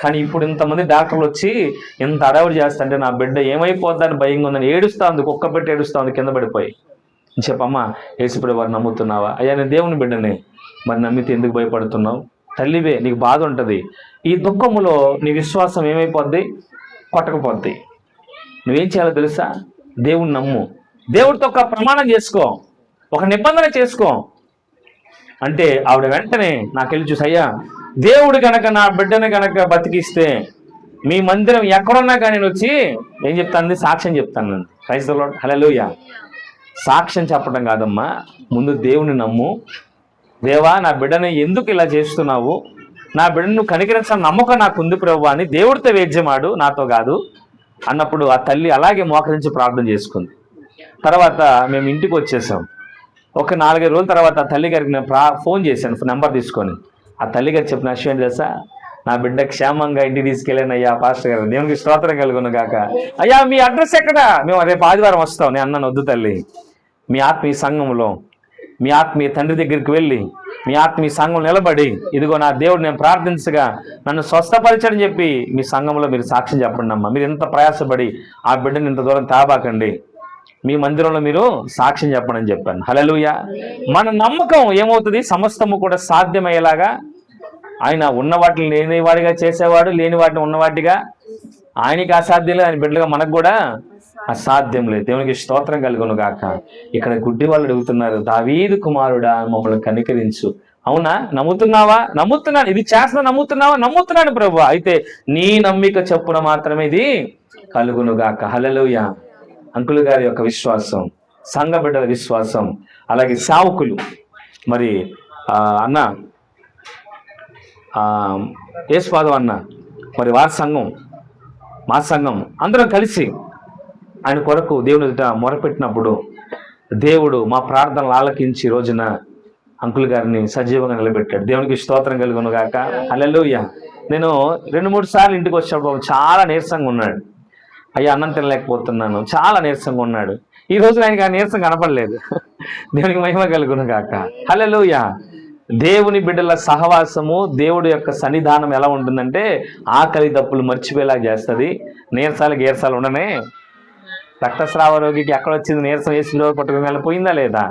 కానీ ఇప్పుడు ఇంతమంది డాక్టర్లు వచ్చి ఇంత అడవుడు చేస్తుంటే నా బిడ్డ ఏమైపోద్దని భయంగా ఉందని ఏడుస్తూ ఉంది, కుక్క పెట్టి ఏడుస్తూ ఉంది కింద పడిపోయి. చెప్పమ్మా యేసుప్రభువు వారు నమ్ముతున్నావా? అయ్యా నేను దేవుని బిడ్డనే. మరి నమ్మితే ఎందుకు భయపడుతున్నావు? తల్లివే, నీకు బాధ ఉంటుంది. ఈ దుఃఖములో నీ విశ్వాసం ఏమైపోద్ది? కొట్టకపోద్ది. నువ్వేం చేయాలో తెలుసా? దేవుణ్ణి నమ్ము, దేవుడితో ఒక ప్రమాణం చేసుకో, ఒక నిబంధన చేసుకో అంటే ఆవిడ వెంటనే నాకెళ్ళి చూసి, అయ్యా దేవుడు కనుక నా బిడ్డను కనుక బతికిస్తే మీ మందిరం ఎక్కడున్నా కానీ నేను వచ్చి ఏం చెప్తాను? సాక్ష్యం చెప్తాను. ప్రైజ్ ది లార్డ్, హల్లెలూయా. సాక్ష్యం చెప్పడం కాదమ్మా, ముందు దేవుని నమ్ము. దేవా నా బిడ్డని ఎందుకు ఇలా చేస్తున్నావు? నా బిడ్డను కనికరించిన నమ్మకం నాకు ఉంది ప్రభువా అని దేవుడితో వేద్యమాడు, నాతో కాదు అన్నప్పుడు ఆ తల్లి అలాగే మోకరించి ప్రార్థన చేసుకుంది. తర్వాత మేము ఇంటికి వచ్చేసాం. ఒక 4-5 రోజుల తర్వాత ఆ తల్లి గారికి నేను ఫోన్ చేశాను, నెంబర్ తీసుకొని. ఆ తల్లి గారు చెప్పిన విషయం ఏంటి తెలుసా? నా బిడ్డ క్షేమంగా ఇంటికి తీసుకెళ్ళాను అయ్యా పాస్టర్ గారు, దేవునికి స్తోత్రం కలుగును గాక. అయ్యా మీ అడ్రస్ ఎక్కడ? మేము రేపు ఆదివారం వస్తాం. నేను అన్నాను, వద్దు తల్లి, మీ ఆత్మీయ సంఘంలో మీ ఆత్మీయ తండ్రి దగ్గరికి వెళ్ళి మీ ఆత్మీయ సంఘం నిలబడి ఇదిగో నా దేవుడు నేను ప్రార్థించగా నన్ను స్వస్థపరిచని చెప్పి మీ సంఘంలో మీరు సాక్ష్యం చెప్పండి అమ్మా. మీరు ఎంత ప్రయాసపడి ఆ బిడ్డని ఇంత దూరం తాబాకండి, మీ మందిరంలో మీరు సాక్ష్యం చెప్పండి అని చెప్పాను. హల్లెలూయా. మన నమ్మకం ఏమవుతుంది? సమస్తము కూడా సాధ్యమయ్యేలాగా ఆయన ఉన్న వాటిని లేని వాడిగా చేసేవాడు, లేని వాటిని ఉన్నవాటిగా. ఆయనకి అసాధ్యం లేదు, ఆయన బిడ్డలుగా మనకు కూడా అసాధ్యం లేదు. దేవునికి స్తోత్రం కలుగును గాక. ఇక్కడ గుడ్డి వాళ్ళు అడుగుతున్నారు, దావీదు కుమారుడా మమ్మల్ని కనికరించు. అవునా? నమ్ముతున్నావా? నమ్ముతున్నాను. ఇది చేస్తున్నా నమ్ముతున్నావా? నమ్ముతున్నాను ప్రభువా. అయితే నీ నమ్మిక చెప్పున మాత్రమే ఇది కలుగును గాక. హల్లెలూయా. అంకుల్ గారి యొక్క విశ్వాసం, సంఘ బిడ్డల విశ్వాసం, అలాగే సావుకులు, మరి అన్న యేసుపాదం అన్న, మరి వారి సంఘం, మా సంఘం అందరం కలిసి ఆయన కొరకు దేవుని ఎదుట మొరపెట్టినప్పుడు దేవుడు మా ప్రార్థనలు ఆలకించి రోజున అంకుల్ గారిని సజీవంగా నిలబెట్టాడు. దేవునికి స్తోత్రం కలుగును గాక. హల్లెలూయా. నేను 2-3 సార్లు ఇంటికి వచ్చినప్పుడు చాలా నీరసంగా ఉన్నాడు. అయ్యా అన్నం తినలేకపోతున్నాను, చాలా నీరసంగా ఉన్నాడు. ఈ రోజు ఆయనకి ఆ నీరసం కనపడలేదు. దేవునికి మహిమ కలుగును గాక. హల్లెలూయా. దేవుని బిడ్డల సహవాసము, దేవుడి యొక్క సన్నిధానం ఎలా ఉంటుందంటే ఆకలి దప్పులు మర్చిపోయేలా చేస్తుంది. నీరసాలు గీరసాలు ఉండనే. రక్తస్రావ రోగికి ఎక్కడ వచ్చింది నీరసం? వేసి పట్టుకుని వెళ్ళిపోయిందా లేదా?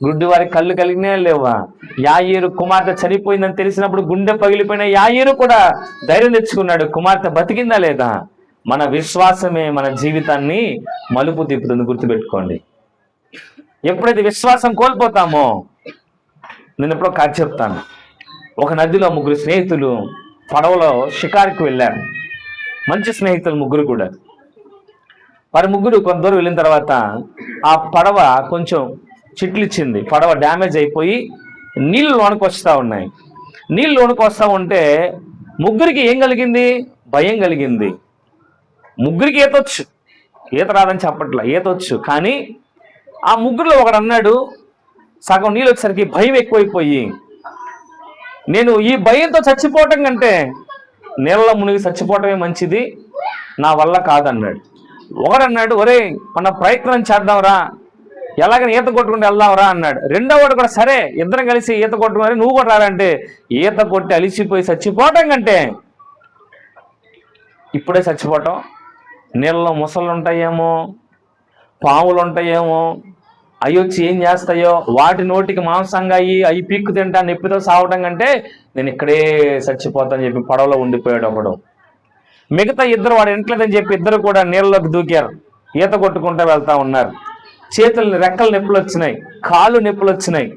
గుడ్డి వారికి కళ్ళు కలిగినా లేవా? యాయీరు కుమార్తె చనిపోయిందని తెలిసినప్పుడు గుండె పగిలిపోయిన యాయీరు కూడా ధైర్యం తెచ్చుకున్నాడు, కుమార్తె బతికిందా లేదా? మన విశ్వాసమే మన జీవితాన్ని మలుపు తిప్పుతుంది, గుర్తుపెట్టుకోండి. ఎప్పుడైతే విశ్వాసం కోల్పోతామో, నేను ఎప్పుడో కథ చెప్తాను. ఒక నదిలో 3 స్నేహితులు పడవలో షికారుకి వెళ్ళారు. మంచి స్నేహితులు 3 కూడా. వారి 3 కొంత దూరం వెళ్ళిన తర్వాత ఆ పడవ కొంచెం చిట్లిచ్చింది. పడవ డ్యామేజ్ అయిపోయి నీళ్ళు లోనికి వస్తూ ఉన్నాయి. నీళ్ళు లోనికి వస్తూ ఉంటే 3కి ఏం కలిగింది? భయం కలిగింది. 3కి ఈతొచ్చు, ఈత రాదని చెప్పట్లా, ఈతొచ్చు. కానీ ఆ 3లో ఒకడు అన్నాడు, సగం నీళ్ళు వచ్చేసరికి భయం ఎక్కువైపోయి, నేను ఈ భయంతో చచ్చిపోవటం కంటే నీళ్ళలో మునిగి చచ్చిపోవటమే మంచిది, నా వల్ల కాదన్నాడు. ఒకడన్నాడు, ఒరే మన ప్రయత్నం చేద్దాంరా, ఎలాగైనా ఈత కొట్టుకుంటూ వెళ్దాంరా అన్నాడు. రెండోవాడు కూడా సరే ఇద్దరం కలిసి ఈత కొట్టుకుని నువ్వు కూడా రాలంటే ఈత కొట్టి అలిసిపోయి చచ్చిపోవటం కంటే ఇప్పుడే చచ్చిపోవటం, నీళ్ళలో ముసళ్ళు ఉంటాయేమో, పాములు ఉంటాయేమో, అవి వచ్చి ఏం చేస్తాయో, వాటి నోటికి మాంసంగా అవి పీక్కు తింటా నొప్పితో సావటం కంటే నేను ఇక్కడే చచ్చిపోతానని చెప్పి పడవలో ఉండిపోయాడు ఒకడు. మిగతా ఇద్దరు వాడు ఇంట్లేదని చెప్పి ఇద్దరు కూడా నీళ్ళలోకి దూకారు, ఈత కొట్టుకుంటూ వెళ్తా ఉన్నారు. చేతులు రెక్కలు నొప్పులు వచ్చినాయి, కాళ్ళు నొప్పులు వచ్చినాయి,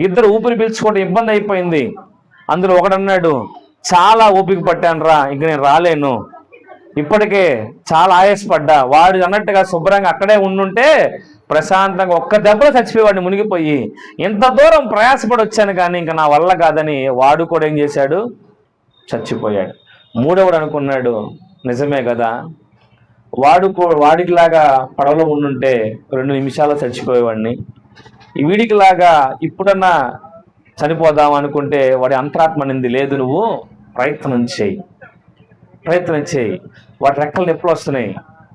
ఇద్దరు ఊపిరి పీల్చుకోవడం ఇబ్బంది అయిపోయింది. అందులో ఒకడన్నాడు, చాలా ఓపిక పట్టాను రా, ఇంక నేను రాలేను, ఇప్పటికే చాలా ఆయాసపడ్డా. వాడు అన్నట్టుగా శుభ్రంగా అక్కడే ఉండుంటే ప్రశాంతంగా ఒక్క దెబ్బలో చచ్చిపోయేవాడిని మునిగిపోయి. ఇంత దూరం ప్రయాసపడి వచ్చాను కానీ ఇంకా నా వల్ల కాదని వాడు కూడా ఏం చేశాడు, చచ్చిపోయాడు. మూడవడు అనుకున్నాడు, నిజమే కదా, వాడికిలాగా పడవలో ఉండుంటే 2 నిమిషాల్లో చచ్చిపోయేవాడిని, వీడికిలాగా ఇప్పుడన్నా చనిపోదాం అనుకుంటే వాడి అంతరాత్మ నింది, లేదు నువ్వు ప్రయత్నం చేయి, వాటి రెక్కలు నొప్పులు వస్తున్నాయి.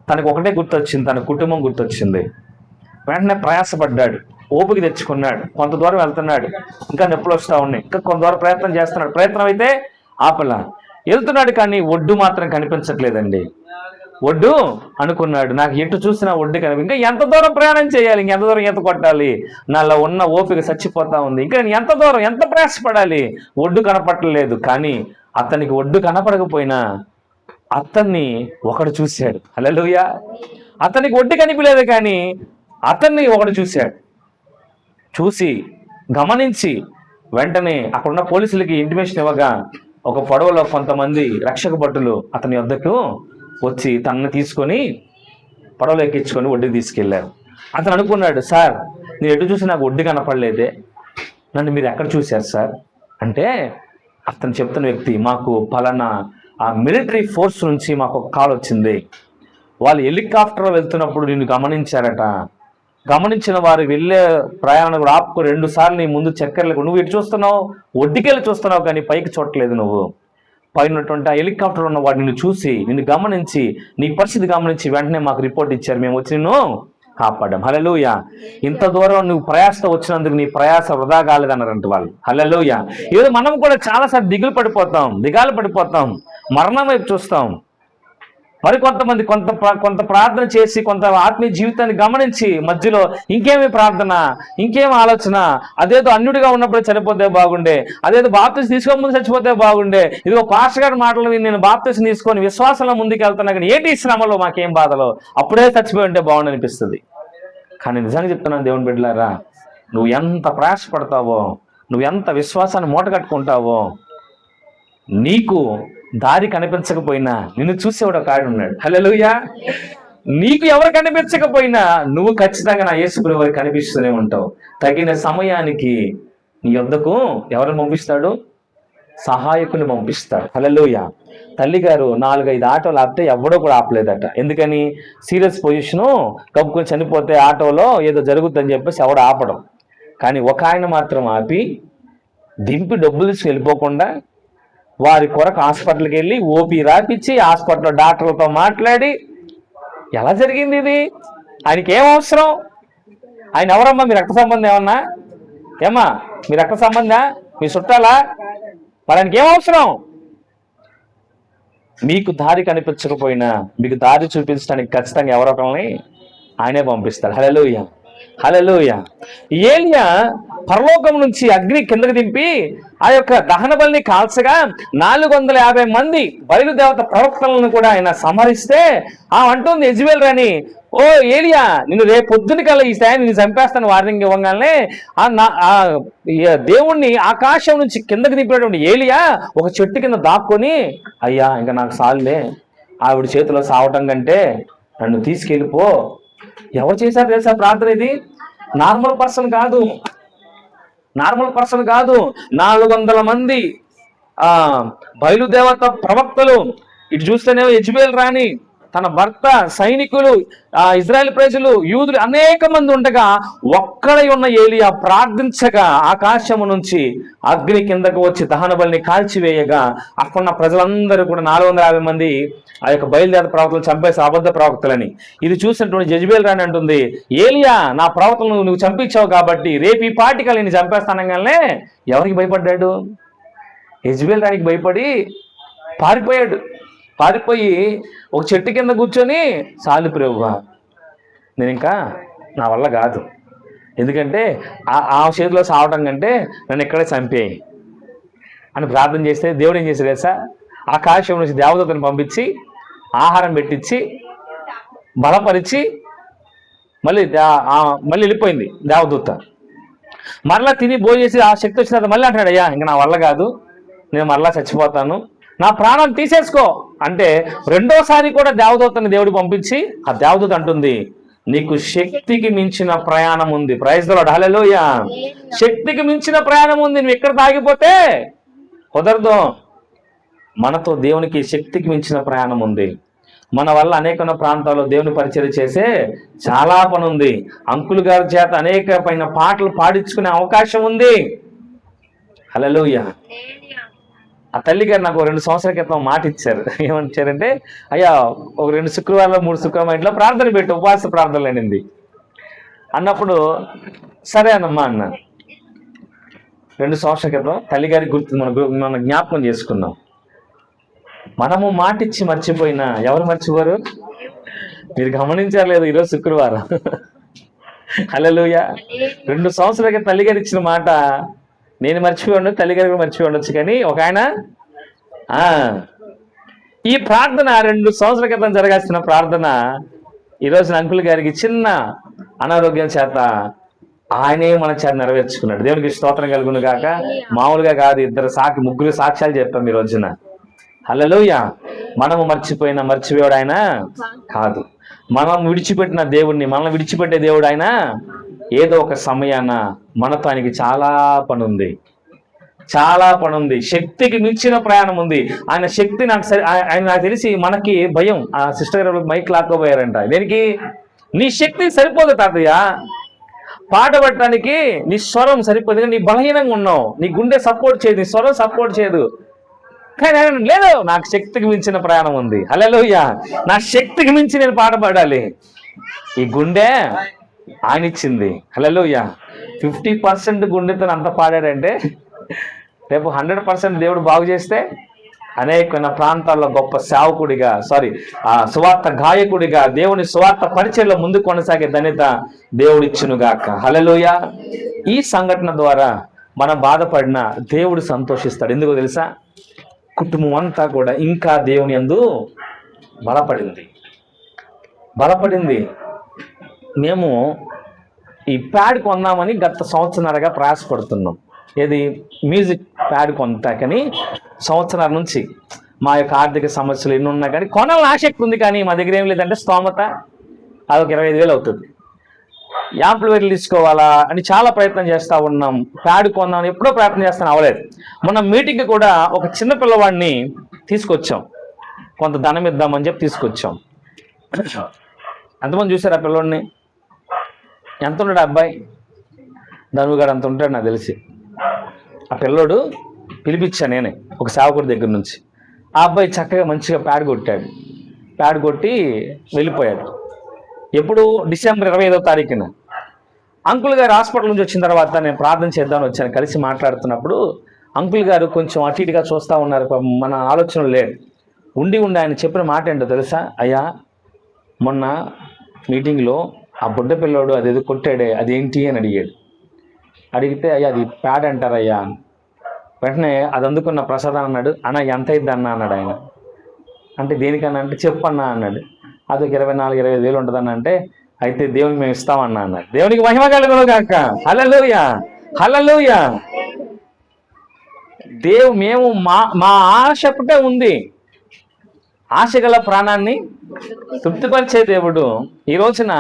తనకు ఒకటే గుర్తొచ్చింది, తన కుటుంబం గుర్తొచ్చింది. వెంటనే ప్రయాసపడ్డాడు, ఓపిక తెచ్చుకున్నాడు, కొంత దూరం వెళ్తున్నాడు, ఇంకా నొప్పులు వస్తూ ఉన్నాయి, ఇంకా కొంత దూరం ప్రయత్నం చేస్తున్నాడు. ప్రయత్నం అయితే ఆపలా, వెళ్తున్నాడు కానీ ఒడ్డు మాత్రం కనిపించట్లేదండి. ఒడ్డు అనుకున్నాడు, నాకు ఎటు చూసినా ఒడ్డు ఇంకా ఎంత దూరం ప్రయాణం చేయాలి, ఇంకెంత దూరం ఈత కొట్టాలి, నాలో ఉన్న ఓపిక చచ్చిపోతా ఉంది, ఇంకా నేను ఎంత దూరం ఎంత ప్రయాసపడాలి, ఒడ్డు కనపడలేదు. కానీ అతనికి ఒడ్డు కనపడకపోయినా అతన్ని ఒకడు చూశాడు. హల్లెలూయా. అతనికి ఒడ్డు కనిపించలేదు కానీ అతన్ని ఒకడు చూశాడు. చూసి గమనించి వెంటనే అక్కడున్న పోలీసులకి ఇంటిమేషన్ ఇవ్వగా ఒక పడవలో కొంతమంది రక్షక భటులు అతని వద్దకు వచ్చి తనని తీసుకొని పడవలో ఎక్కించుకొని ఒడ్డుకి తీసుకెళ్లారు. అతను అనుకున్నాడు, సార్ నేను ఎటు చూసి నాకు ఒడ్డు కనపడలేదే, నన్ను మీరు ఎక్కడ చూశారు సార్ అంటే, అతను చెప్తున్న వ్యక్తి, మాకు పలానా ఆ మిలిటరీ ఫోర్స్ నుంచి మాకు ఒక కాల్ వచ్చింది, వాళ్ళు హెలికాప్టర్లో వెళ్తున్నప్పుడు నిన్ను గమనించారట, గమనించిన వారు వెళ్ళే ప్రయాణం కూడా ఆపుకో 2 సార్లు నీ ముందు చక్కర్లకు, నువ్వు ఎటు చూస్తున్నావు, ఒడ్డుకెళ్ళి చూస్తున్నావు కానీ పైకి చూడట్లేదు, నువ్వు పైనటువంటి ఆ హెలికాప్టర్ ఉన్న వాడు నిన్ను చూసి నిన్ను గమనించి నీ పరిస్థితి గమనించి వెంటనే మాకు రిపోర్ట్ ఇచ్చారు, మేము వచ్చి నిన్ను కాపాడాం. హల్లెలూయా. ఇంత దూరం నువ్వు ప్రయాసతో వచ్చినందుకు నీ ప్రయాస వృధా కాలేదన్నారంట వాళ్ళు. హల్లెలూయా. ఏదో మనం కూడా చాలాసార్లు దిగాలు పడిపోతాం, మరణం వైపు చూస్తాం. మరి కొంతమంది కొంత ప్రార్థన చేసి కొంత ఆత్మీయ జీవితాన్ని గమనించి మధ్యలో ఇంకేమి ప్రార్థన, ఇంకేమి ఆలోచన, అదేదో అన్యుడిగా ఉన్నప్పుడే చనిపోతే బాగుండే, అదేదో బాప్తిసం తీసుకోక ముందు చచ్చిపోతే బాగుండే, ఇదిగో పాస్టర్ గారి మాటలు విని నేను బాప్తిసం తీసుకొని విశ్వాసంలో ముందుకు వెళ్తున్నా కానీ ఏంటి శ్రమలో మాకేం బాధలో, అప్పుడే చచ్చిపోయి ఉంటే బాగుండి అనిపిస్తుంది. కానీ నిజంగా చెప్తున్నాను దేవుని బిడ్డలారా, నువ్వు ఎంత ప్రయాసపడతావో, నువ్వు ఎంత విశ్వాసాన్ని మూట కట్టుకుంటావో, నీకు దారి కనిపించకపోయినా నిన్ను చూసేవాడు ఒక ఆయన ఉన్నాడు. హల్లెలూయా. నీకు ఎవరు కనిపించకపోయినా నువ్వు ఖచ్చితంగా నా యేసు ప్రభువుకి కనిపిస్తూనే ఉంటావు. తగిన సమయానికి నీ వద్దకు ఎవరిని పంపిస్తాడు, సహాయకుని పంపిస్తాడు. హల్లెలూయా. తల్లిగారు 4-5 ఆటోలు ఆపితే ఎవడో కూడా ఆపలేదట. ఎందుకని, సీరియస్ పొజిషను, కప్పుకొని చనిపోతే ఆటోలో ఏదో జరుగుతుందని చెప్పేసి ఎవడు ఆపడం. కానీ ఒక ఆయన మాత్రం ఆపి దింపి డబ్బులు తీసుకు వెళ్ళిపోకుండా వారి కొరకు హాస్పిటల్కి వెళ్ళి ఓపీ రాపిచ్చి హాస్పిటల్లో డాక్టర్లతో మాట్లాడి, ఎలా జరిగింది ఇది, ఆయనకి ఏం అవసరం, ఆయన ఎవరమ్మా, మీ రక్త సంబంధం ఏమన్నా, ఏమ్మా మీ రక్త సంబంధా, మీ చుట్టాలా, మరి ఆయనకి ఏం అవసరం. మీకు దారి కనిపించకపోయినా మీకు దారి చూపించడానికి ఖచ్చితంగా ఎవరొకరిని ఆయనే పంపిస్తాడు. హల్లెలూయా. హల్లెలూయా. ఏలియా పరలోకం నుంచి అగ్ని కిందకి దింపి ఆ యొక్క దహన బలిని కాల్చగా 450 మంది బయలుదేవత ప్రవక్తలను కూడా ఆయన సంహరిస్తే అంటుంది యెజబెల్ రాణి, ఓ ఏలియా, నిన్ను రేపు పొద్దున కల్లా ఈ స్థాయి నిన్ను చంపేస్తాను వార్నింగ్ ఇవ్వగానే దేవుణ్ణి ఆకాశం నుంచి కిందకి దింపినటువంటి ఏలియా ఒక చెట్టు కింద దాక్కొని, అయ్యా ఇంకా నాకు సాలులే, ఆవిడ చేతిలో సావటం కంటే నన్ను తీసుకెళ్ళిపో. ఎవరు చేశారు తెలుసా ప్రార్థన? ఇది నార్మల్ పర్సన్ కాదు, 400 మంది బయలుదేవత ప్రవక్తలు. ఇటు చూస్తేనేమో యెజబెల్ రాణి, తన భర్త, సైనికులు, ఇజ్రాయెల్ ప్రజలు, యూదులు అనేక మంది ఉండగా ఒక్కడై ఉన్న ఏలియా ప్రార్థించగా ఆకాశము నుంచి అగ్ని కిందకు వచ్చి దహన బలిని కాల్చివేయగా అక్కడున్న ప్రజలందరూ కూడా 450 మంది ఆ యొక్క బయలుదేర ప్రవక్తలు చంపేసి అబద్ధ ప్రవక్తలని. ఇది చూసినటువంటి యెజబెల్ రాణి అంటుంది, ఏలియా నా ప్రవక్తలను నువ్వు చంపించావు కాబట్టి రేపు ఈ పాటికలు నేను చంపేస్తానగానే ఎవరికి భయపడ్డాడు? యెజబెల్ రాణికి భయపడి పారిపోయి ఒక చెట్టు కింద కూర్చొని, చాలు ప్రభువా, నేను ఇంకా నా వల్ల కాదు, ఎందుకంటే ఆ చేతిలో సావటం కంటే నన్ను ఇక్కడే చంపేయి అని ప్రార్థన చేస్తే దేవుడు ఏం చేశాడు తెలుసా? ఆకాశం నుంచి దేవదూతను పంపించి ఆహారం పెట్టించి బలపరిచి మళ్ళీ వెళ్ళిపోయింది దేవదూత. మరలా తిని భోజేసి ఆ శక్తి వచ్చిన తర్వాత మళ్ళీ అంటాడు, అయ్యా ఇంక నా వల్ల కాదు, నేను మరలా చచ్చిపోతాను, నా ప్రాణం తీసేసుకో అంటే రెండోసారి కూడా దేవదూతని దేవుడు పంపించి ఆ దేవదూత అంటుంది, నీకు శక్తికి మించిన ప్రయాణం ఉంది. ప్రైజ్ ది లార్డ్, హల్లెలూయా. శక్తికి మించిన ప్రయాణం ఉంది, నువ్వు ఎక్కడ తాగిపోతే కుదరదు. మనతో దేవునికి శక్తికి మించిన ప్రయాణం ఉంది. మన వల్ల అనేక ప్రాంతాల్లో దేవుని పరిచయం చేసే చాలా పని ఉంది. అంకుల్ గారి చేత అనేకమైన పాటలు పాడించుకునే అవకాశం ఉంది. హల్లెలూయా. ఆ తల్లి గారు నాకు 2 సంవత్సరాల క్రితం మాట ఇచ్చారు. ఏమంటారంటే, అయ్యా ఒక 2 శుక్రవారాలు 3 శుక్రవారం ఇంట్లో ప్రార్థన పెట్టి ఉపవాస ప్రార్థనలు అనింది అన్నప్పుడు సరే అన్నమ్మా అన్నా. 2 సంవత్సరాల క్రితం తల్లి గారికి గుర్తు మన జ్ఞాపకం చేసుకున్నాం. మనము మాటిచ్చి మర్చిపోయినా ఎవరు మర్చిపోరు? మీరు గమనించలేదు, ఈరోజు శుక్రవారం. హల్లెలూయా. 2 సంవత్సరాలకి తల్లిగారు ఇచ్చిన మాట నేను మర్చిపోయి ఉండొచ్చు, తల్లిగారు కూడా మర్చిపోయి ఉండొచ్చు, కానీ ఒక ఆయన ఈ ప్రార్థన 2 సంవత్సరాల క్రితం జరగాల్సిన ప్రార్థన ఈరోజు అంకుల్ గారికి చిన్న అనారోగ్యం చేత ఆయనే మన చేత నెరవేర్చుకున్నాడు. దేవునికి స్తోత్రం కలుగును గాక. మామూలుగా కాదు, ముగ్గురు సాక్ష్యాలు చెప్పాం ఈ రోజున. హల్లెలూయా. మనము మర్చిపోయాడు ఆయన కాదు. మనం విడిచిపెట్టిన దేవుడిని, మనల్ని విడిచిపెట్టే దేవుడు ఆయన. ఏదో ఒక సమయాన మనతో ఆయనకి చాలా పని ఉంది. శక్తికి మించిన ప్రయాణం ఉంది. ఆయన శక్తి నాకు తెలిసి మనకి భయం. ఆ సిస్టర్ గారు మైక్ లాక్కోపోయారంట. దేనికి? నీ శక్తి సరిపోదు తాతయ్య, పాట పట్టడానికి నీ స్వరం సరిపోదు, నీ బలహీనంగా ఉన్నావు, నీ గుండె సపోర్ట్ చేయదు, నీ స్వరం సపోర్ట్ చేయదు. కానీ లేదు, నాకు శక్తికి మించిన ప్రయాణం ఉంది. హల్లెలూయా. నా శక్తికి మించి నేను పాట పాడాలి. ఈ గుండె ఆయన ఇచ్చింది. హల్లెలూయా. 50% గుండెతో అంత పాడాడంటే రేపు 100% దేవుడు బాగు చేస్తే అనేకమైన ప్రాంతాల్లో గొప్ప సేవకుడిగా సువార్త గాయకుడిగా దేవుని సువార్త పరిచయంలో ముందు కొనసాగే ధన్యత దేవుడిచ్చునుగాక. హల్లెలూయా. ఈ సంఘటన ద్వారా మనం బాధపడిన దేవుడు సంతోషిస్తాడు. ఎందుకో తెలుసా? కుటుంబం అంతా కూడా ఇంకా దేవుని యందు బలపడింది. మేము ఈ ప్యాడ్ కొందామని గత సంవత్సరాలుగా ప్రయాసపడుతున్నాం. ఏది? మ్యూజిక్ ప్యాడ్ కొంటాకని సంవత్సరాల నుంచి మా యొక్క ఆర్థిక సమస్యలు ఎన్ని ఉన్నా కానీ కొనాలని ఆసక్తి ఉంది, కానీ మా దగ్గర ఏం లేదంటే స్తోమత. అదొక 25,000 అవుతుంది. యాంప్లిఫైర్లు తీసుకోవాలా అని చాలా ప్రయత్నం చేస్తూ ఉన్నాం. ప్యాడ్ కొందామని ఎప్పుడో ప్రయత్నం చేస్తాను, అవ్వలేదు. మొన్న మీటింగ్కి కూడా ఒక చిన్న పిల్లవాడిని తీసుకొచ్చాం, కొంత ధనం ఇద్దామని చెప్పి తీసుకొచ్చాం. ఎంతమంది చూసారు ఆ పిల్లవాడిని? ఎంత ఉన్నాడు అబ్బాయి? ధనుగాడు అంత ఉంటాడు నాకు తెలిసి. ఆ పిల్లోడు పిలిపించాను నేనే ఒక సేవకుడి దగ్గర నుంచి. ఆ అబ్బాయి చక్కగా మంచిగా ప్యాడ్ కొట్టాడు. ప్యాడ్ కొట్టి వెళ్ళిపోయాడు. ఎప్పుడు? డిసెంబర్ 25వ తారీఖున. అంకుల్ గారు హాస్పిటల్ నుంచి వచ్చిన తర్వాత నేను ప్రార్థన చేద్దామని వచ్చాను. కలిసి మాట్లాడుతున్నప్పుడు అంకుల్ గారు కొంచెం అటు ఇటుగా చూస్తూ ఉన్నారు. మన ఆలోచనలు లేదు. ఉండి ఆయన చెప్పిన మాట ఏంటో తెలుసా? అయ్యా, మొన్న మీటింగ్లో ఆ బుడ్డ పిల్లోడు అదేదో కొట్టాడే, అదేంటి అని అడిగితే అయ్యా అది ప్యాడ్ అంటారయ్యా. వెంటనే అది అందుకున్న ప్రసాద్ అన్నాడు, అన్న ఎంత అయింది అన్న అన్నాడు ఆయన. అంటే దేనికన్నా అంటే చెప్పన్నా అన్నాడు. అదొక 24,000-25,000 ఉంటుందన్న. అంటే అయితే దేవునికి మేము ఇస్తామన్నా అన్నాడు. దేవునికి మహిమ కలుగును గాక. హల్లెలూయా. హల్లెలూయా. మేము మా ఆశ ఒకటే ఉంది. ఆశ గల ప్రాణాన్ని తృప్తిపరిచే దేవుడు ఈ రోజున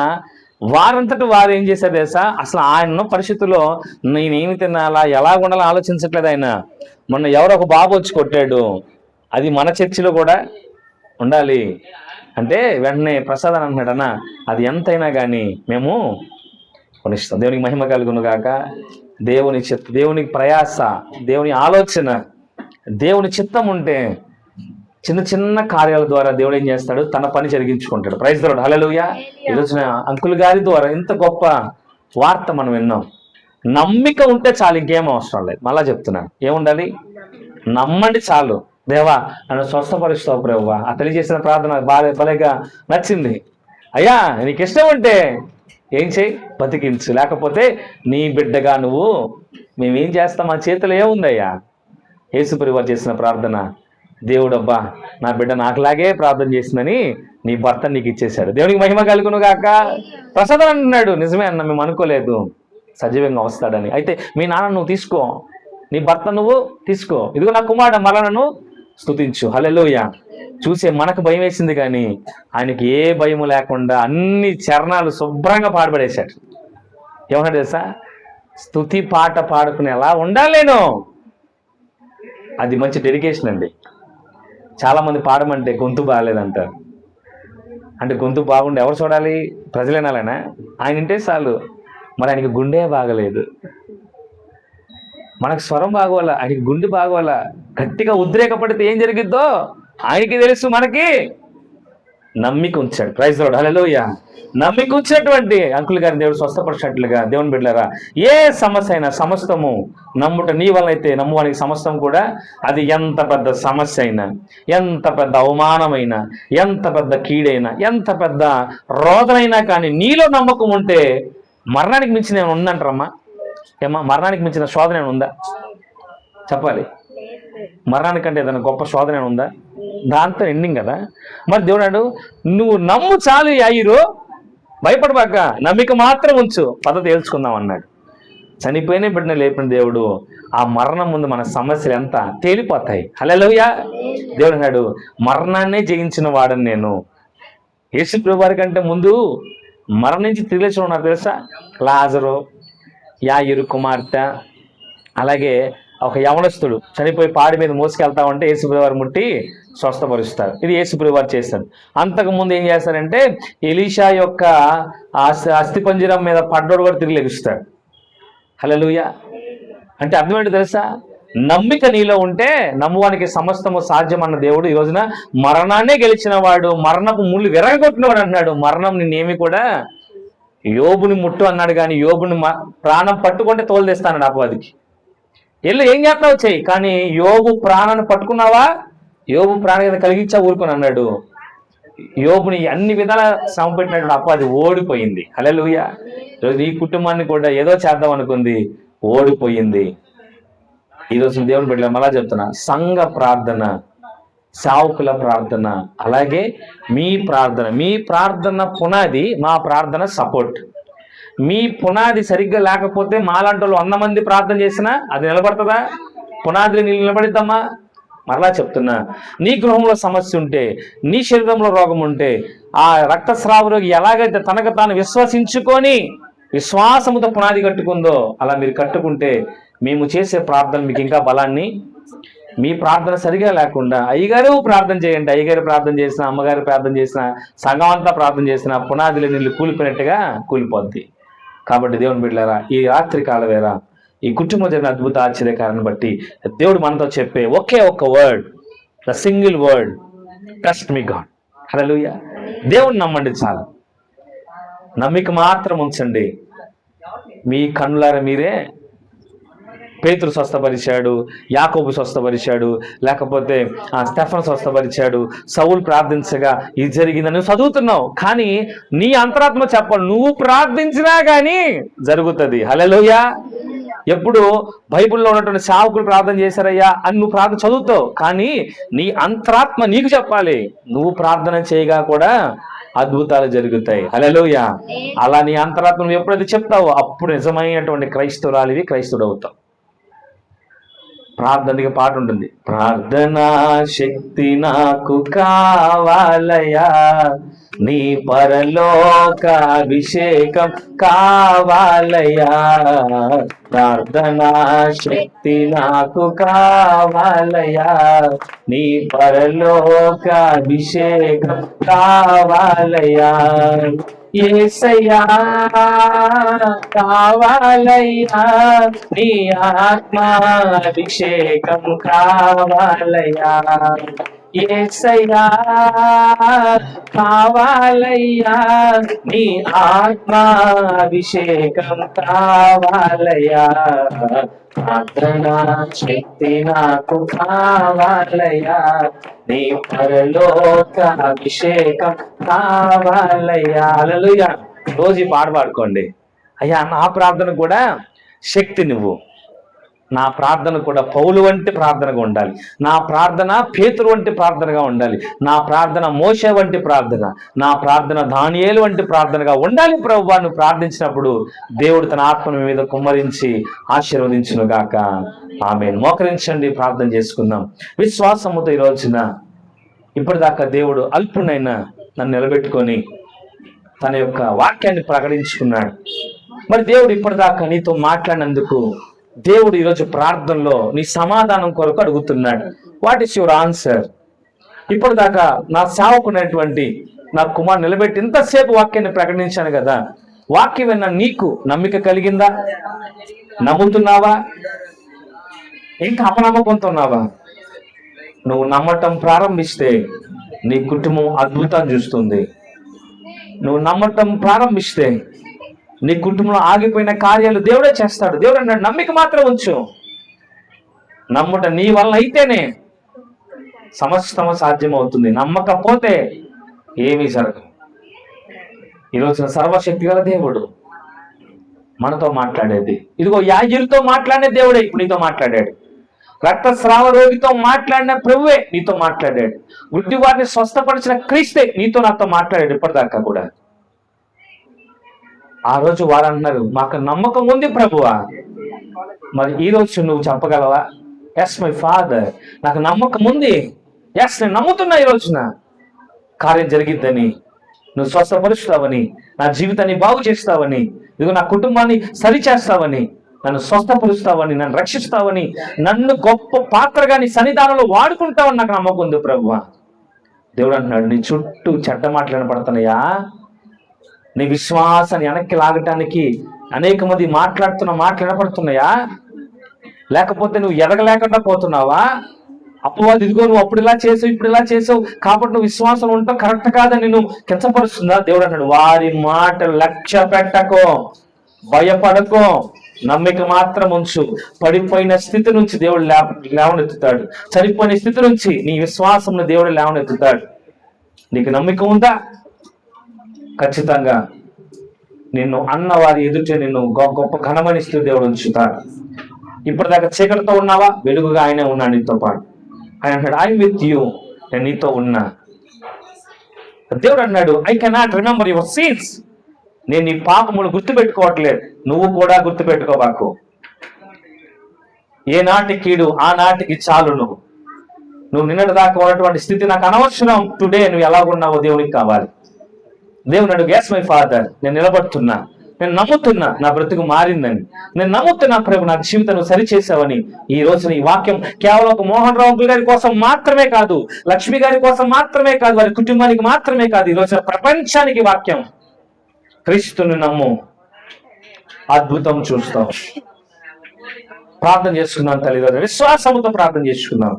వారంతటి వారు ఏం చేశారు తెలుసా? అసలు ఆయన పరిస్థితుల్లో నేనేమి తినాలా, ఎలా ఉండాలో ఆలోచించట్లేదు ఆయన. మొన్న ఎవరో ఒక బాబు వచ్చి కొట్టాడు, అది మన చర్చిలో కూడా ఉండాలి అంటే వెంటనే ప్రసాద్ అని అంటున్నాడు, అన్న అది ఎంతైనా కానీ మేము కొనిస్తాం. దేవునికి మహిమ కలుగును గాక. దేవునికి ప్రయాస, దేవుని ఆలోచన, దేవుని చిత్తం ఉంటే చిన్న చిన్న కార్యాల ద్వారా దేవుడు ఏం చేస్తాడు? తన పని జరిగించుకుంటాడు. Praise the lord. హల్లెలూయా. ఈ రోజున అంకుల్ గారి ద్వారా ఇంత గొప్ప వార్త మనం విన్నాం. నమ్మిక ఉంటే చాలు, ఇంకేం అవసరం లేదు. మళ్ళా చెప్తున్నాను, ఏముండాలి? నమ్మండి చాలు. దేవా నన్ను స్వస్థపరుస్తావు ప్రభువా. ఆ తెలియజేసిన ప్రార్థన భలేగా నచ్చింది. అయ్యా నీకు ఇష్టం ఉంటే ఏం చేయి? బతికించు. లేకపోతే నీ బిడ్డగా మేమేం చేస్తాం? మా చేతిలో ఏముందయ్యా? యేసుప్రభువు చేసిన ప్రార్థన దేవుడు అబ్బా నా బిడ్డ నాకులాగే ప్రార్థన చేసిందని నీ భర్త నీకు ఇచ్చేశాడు, దేవునికి మహిమ కలుగును గాక. ప్రసాదం అంటున్నాడు, నిజమే అన్న, మేము అనుకోలేదు సజీవంగా వస్తాడని. అయితే మీ నాన్న నువ్వు తీసుకో, నీ భర్త నువ్వు తీసుకో, ఇదిగో నా కుమారుడు మరలా నన్ను స్తుతించు. హల్లెలూయా. చూసే మనకు భయం వేసింది, కానీ ఆయనకి ఏ భయము లేకుండా అన్ని చరణాలు శుభ్రంగా పాడబడేశాడు. ఏమన్నాడు తెలుసా? స్తుతి పాట పాడుకునేలా ఉండాలి నేను. అది మంచి డెడికేషన్ అండి. చాలామంది పాడమంటే గొంతు బాగాలేదంటారు. అంటే గొంతు బాగుండి ఎవరు చూడాలి? ప్రజలేనాలైనా ఆయన వింటే చాలు. మరి ఆయనకి గుండె బాగలేదు, మనకు స్వరం బాగోవాలా, ఆయనకి గుండె బాగోవాలా. గట్టిగా ఉద్రేకపడితే ఏం జరిగిద్దో ఆయనకి తెలుసు. మనకి నమ్మిక ఉంచాడు. ప్రైజ్ లార్డ్, హల్లెలూయా. నమ్మిక ఉంచినటువంటి అంకుల్ గారిని దేవుడు స్వస్థపరిచినట్లుగా దేవుని బిడ్డలారా, ఏ సమస్య అయినా సమస్తము నమ్ముట నీ వల్ల అయితే నమ్మువానికి సమస్తం కూడా, అది ఎంత పెద్ద సమస్య అయినా, ఎంత పెద్ద అవమానమైనా, ఎంత పెద్ద కీడైనా, ఎంత పెద్ద రోదనైనా కానీ నీలో నమ్మకం ఉంటే మరణానికి మించిన ఏమైనా ఉందంటారమ్మా? ఏమా మరణానికి మించిన శోధన ఏమైనా ఉందా? చెప్పాలి. మరణానికంటే ఏదైనా గొప్ప శోధన ఉందా? దాంతో ఎండింగ్ కదా. మరి దేవుడు నువ్వు నమ్ము చాలు యాయిరు, భయపడబాక, నమ్మిక మాత్రం ఉంచు, పద్ధతి తేల్చుకుందాం అన్నాడు. చనిపోయిన బిడ్డను లేపిన దేవుడు ఆ మరణం ముందు మన సమస్యలు ఎంత తేలిపోతాయి. హల్లెలూయా. దేవుడు అన్నాడు, మరణాన్నే జయించిన వాడని నేను. యేసు ప్రభువు వారి కంటే ముందు మరణించి తిరిగి ఉన్నారు తెలుసా? లాజరు, యాయిరు కుమార్తె, అలాగే ఒక యవనస్తుడు చనిపోయి పాడి మీద మోసుకెళ్తా ఉంటే యేసుప్రభువు వారు ముట్టి స్వస్థపరుస్తారు. ఇది యేసుప్రభువు వారు చేస్తారు. అంతకుముందు ఏం చేస్తారంటే ఎలీషా యొక్క అస్థిపంజరం మీద పడ్డోడు కూడా తిరిగి లెగుస్తాడు. హల్లెలూయా. అంటే అర్థం ఏంటో తెలుసా? నమ్మిక నీలో ఉంటే నమ్మువానికి సమస్తము సాధ్యం అన్న దేవుడు ఈ రోజున మరణాన్నే గెలిచిన వాడు, మరణపు ముళ్ళు విరగొట్టినవాడు అన్నాడు. మరణం నిన్నేమి కూడా యోబుని ముట్టు అన్నాడు, కానీ యోబుని ప్రాణం పట్టుకుంటే తోలు తెస్తాడు అపవాదికి. ఎల్లు ఏం చేస్తావు చెయ్యి, కానీ యోబు ప్రాణాన్ని పట్టుకున్నావా, యోబు ప్రాణం కలిగించా ఊరుకొని అన్నాడు. యోబుని అన్ని విధాల శ్రమ పెట్టినటువంటి అపవాది ఓడిపోయింది. హల్లెలూయా. ఈరోజు ఈ కుటుంబాన్ని కూడా ఏదో చేద్దాం అనుకుంది, ఓడిపోయింది. ఈరోజు దేవుని బిడ్డలు మళ్ళా చెప్తున్నా, సంఘ ప్రార్థన, సేవకుల ప్రార్థన, అలాగే మీ ప్రార్థన పునాది, మా ప్రార్థన సపోర్ట్. మీ పునాది సరిగ్గా లేకపోతే మాలాంటి వాళ్ళు 100 మంది ప్రార్థన చేసినా అది నిలబడుతుందా? పునాది నిలబడిద్దామా? మరలా చెప్తున్నా, నీ గృహంలో సమస్య ఉంటే, నీ శరీరంలో రోగం ఉంటే, ఆ రక్తస్రావ రోగి ఎలాగైతే తనకు తాను విశ్వసించుకొని విశ్వాసముతో పునాది కట్టుకుందో అలా మీరు కట్టుకుంటే మేము చేసే ప్రార్థన మీకు ఇంకా బలాన్ని, మీ ప్రార్థన సరిగా లేకుండా అయ్యగారు ప్రార్థన చేయండి, అయ్యగారు ప్రార్థన చేసిన, అమ్మగారు ప్రార్థన చేసిన, సంఘం అంతా ప్రార్థన చేసిన పునాదిలో నీళ్ళు కూలిపోయినట్టుగా కూలిపోద్ది. కాబట్టి దేవుని బిడ్డలారా, ఈ రాత్రి కాల వేళ ఈ కుటుంబం జరిగిన అద్భుత ఆశ్చర్యకారాన్ని బట్టి దేవుడు మనతో చెప్పే ఒకే ఒక్క word, the single word, trust మీ గాడ్. హల్లెలూయా. దేవుడిని నమ్మండి చాలు, నమ్మిక మాత్రం ఉంచండి. మీ కన్నులారా మీరే పేతురు స్వస్థపరిచాడు, యాకోబు స్వస్థపరిచాడు, లేకపోతే స్టెఫన్ స్వస్థపరిచాడు, సౌలు ప్రార్థించగా ఇది జరిగిందని చదువుతున్నావు, కానీ నీ అంతరాత్మ చెప్పాలి, నువ్వు ప్రార్థించినా కానీ జరుగుతుంది. హల్లెలూయా. ఎప్పుడు బైబిల్లో ఉన్నటువంటి సేవకులు ప్రార్థన చేశారయ్యా అని నువ్వు ప్రార్థన చదువుతావు, కానీ నీ అంతరాత్మ నీకు చెప్పాలి, నువ్వు ప్రార్థన చేయగా కూడా అద్భుతాలు జరుగుతాయి. హల్లెలూయా. అలా నీ అంతరాత్మ నువ్వు ఎప్పుడైతే చెప్తావో అప్పుడు నిజమైనటువంటి క్రైస్తవురాలివి, క్రైస్తవుడు అవుతావు. ప్రార్థనకి పాట ఉంటుంది, ప్రార్థనా శక్తి నాకు కావాలయా, నీ పరలోకాభిషేకం కావాలయా, ప్రార్థనా శక్తి నాకు కావాలయా, నీ పరలోకాభిషేకం కావాలయా, యేసయ్యా కావాలయ్యా, నీ ఆత్మాభిషేకం కావాలయ్యా, యేసయ్యా కావాలయ్యా, నీ ఆత్మాభిషేకం కావాలయ్యా, ప్రార్థనా శక్తి నాకు కావాలయ్యా, నీ పరలోక అభిషేకం కావాలయ్యా. హల్లెలూయా. రోజు ఈ పాట పాడుకోండి, అయ్యా నా ప్రార్థన కూడా శక్తి నువ్వు, నా ప్రార్థన కూడా పౌలు వంటి ప్రార్థనగా ఉండాలి. నా ప్రార్థన పేతురు వంటి ప్రార్థనగా ఉండాలి. నా ప్రార్థన మోషే వంటి ప్రార్థన, నా ప్రార్థన దానియేలు వంటి ప్రార్థనగా ఉండాలి. ప్రభువా, నువ్వు ప్రార్థించినప్పుడు దేవుడు తన ఆత్మను మీద కుమ్మరించి ఆశీర్వదించును గాక. ఆమేన్. మోకరించండి, ప్రార్థన చేసుకుందాం విశ్వాసముతో. ఈ రోజున ఇప్పటిదాకా దేవుడు అల్పునైనా నన్ను నిలబెట్టుకొని తన యొక్క వాక్యాన్ని ప్రకటించుకున్నాడు. మరి దేవుడు ఇప్పటిదాకా నీతో మాట్లాడినందుకు దేవుడు ఈరోజు ప్రార్థనలో నీ సమాధానం కొరకు అడుగుతున్నాడు. What is your answer? ఇప్పటిదాకా నా సేవకున్నటువంటి నా కుమారు నిలబెట్టి ఇంతసేపు వాక్యాన్ని ప్రకటించాను కదా, వాక్యం విన్న నీకు నమ్మిక కలిగిందా? నమ్ముతున్నావా? ఇంకా అపనమ్మకంతో ఉన్నావా? నువ్వు నమ్మటం ప్రారంభిస్తే నీ కుటుంబం అద్భుతాన్ని చూస్తుంది. నువ్వు నమ్మటం ప్రారంభిస్తే నీ కుటుంబంలో ఆగిపోయిన కార్యాలు దేవుడే చేస్తాడు. దేవుడు అన్నాడు, నమ్మిక మాత్రం ఉంచు. నమ్ముట నీ వల్ల అయితేనే సమస్తము సాధ్యమవుతుంది. నమ్మకపోతే ఏమీ జరగదు. ఈరోజు సర్వశక్తి గల దేవుడు మనతో మాట్లాడేది. ఇదిగో యాజకులతో మాట్లాడే దేవుడే ఇప్పుడు నీతో మాట్లాడాడు. రక్తస్రావ రోగితో మాట్లాడిన ప్రభువే నీతో మాట్లాడాడు. గుడ్డి వారిని స్వస్థపరిచిన క్రీస్తే నీతో నాతో మాట్లాడాడు ఇప్పటిదాకా కూడా. ఆ రోజు వారు అన్నారు, మాకు నమ్మకం ఉంది ప్రభువా. మరి ఈ రోజు నువ్వు చెప్పగలవా? ఎస్ మై ఫాదర్, నాకు నమ్మకం ఉంది. ఎస్, నేను నమ్ముతున్నా ఈ రోజున కార్యం జరిగిద్దని, నువ్వు స్వస్థపరుస్తావని, నా జీవితాన్ని బాగు చేస్తావని, ఇదిగో నా కుటుంబాన్ని సరిచేస్తావని, నన్ను స్వస్థపరుస్తావని, నన్ను రక్షిస్తావని, నన్ను గొప్ప పాత్రగా నీ సన్నిధానంలో వాడుకుంటావని నాకు నమ్మకం ఉంది ప్రభువా. దేవుడు అంటున్నాడు, నీ చుట్టూ చెడ్డ మాటలు వినపడుతున్నాయా? నీ విశ్వాసాన్ని వెనక్కి లాగటానికి అనేక మంది మాటలు వినపడుతున్నాయా? లేకపోతే నువ్వు ఎదగలేకుండా పోతున్నావా? అపవాది ఇదిగో నువ్వు అప్పుడు ఇలా చేసావు, ఇప్పుడు ఇలా చేసావు కాబట్టి నువ్వు విశ్వాసం ఉంటావు, కరెక్ట్ కాదని నువ్వు కించపరుస్తుందా? దేవుడు అన్నాడు, వారి మాట లక్ష్య పెట్టకో, భయపడకో, నమ్మిక మాత్రం ఉంచు. పడిపోయిన స్థితి నుంచి దేవుడు లేవనెత్తుతాడు. చనిపోయిన స్థితి నుంచి నీ విశ్వాసం దేవుడు లేవనెత్తుతాడు. నీకు నమ్మిక ఉందా? ఖచ్చితంగా నిన్ను అన్నవారి ఎదుటే నిన్ను గొప్ప ఘనమనిస్తూ దేవుడు ఉంచుతాడు. ఇప్పటిదాకా చీకటితో ఉన్నావా? వెలుగుగా ఆయనే ఉన్నాడు నీతో పాటు. ఆయన అంటాడు, ఐ విత్ యూ, నేను నీతో ఉన్నా. దేవుడు అన్నాడు, I cannot remember your scenes, నేను నీ పాపములు గుర్తుపెట్టుకోవట్లేదు. నువ్వు కూడా గుర్తుపెట్టుకోబాకు. ఏ నాటి కీడు ఆ నాటికి చాలును. నువ్వు నిన్నటి దాకా ఉన్నటువంటి స్థితి నాకు అనవసరం. టుడే నువ్వు ఎలా ఉన్నావో దేవునికి కావాలి. దేవుడు అడుగు, ఎస్ మై ఫాదర్, నేను నిలబడుతున్నా, నేను నమ్ముతున్నా నా బ్రతుకు మారిందని, నేను నమ్ముతున్నా ప్రభు నా జీవితం సరిచేసావని. ఈ రోజున ఈ వాక్యం కేవలం ఒక మోహన్ రావు గారి కోసం మాత్రమే కాదు, లక్ష్మి గారి కోసం మాత్రమే కాదు, వారి కుటుంబానికి మాత్రమే కాదు, ఈ రోజున ప్రపంచానికి వాక్యం. క్రీస్తుని నమ్ము, అద్భుతం చూస్తాం. ప్రార్థన చేసుకున్నాం తల్లి, విశ్వాసంతో ప్రార్థన చేసుకున్నాం.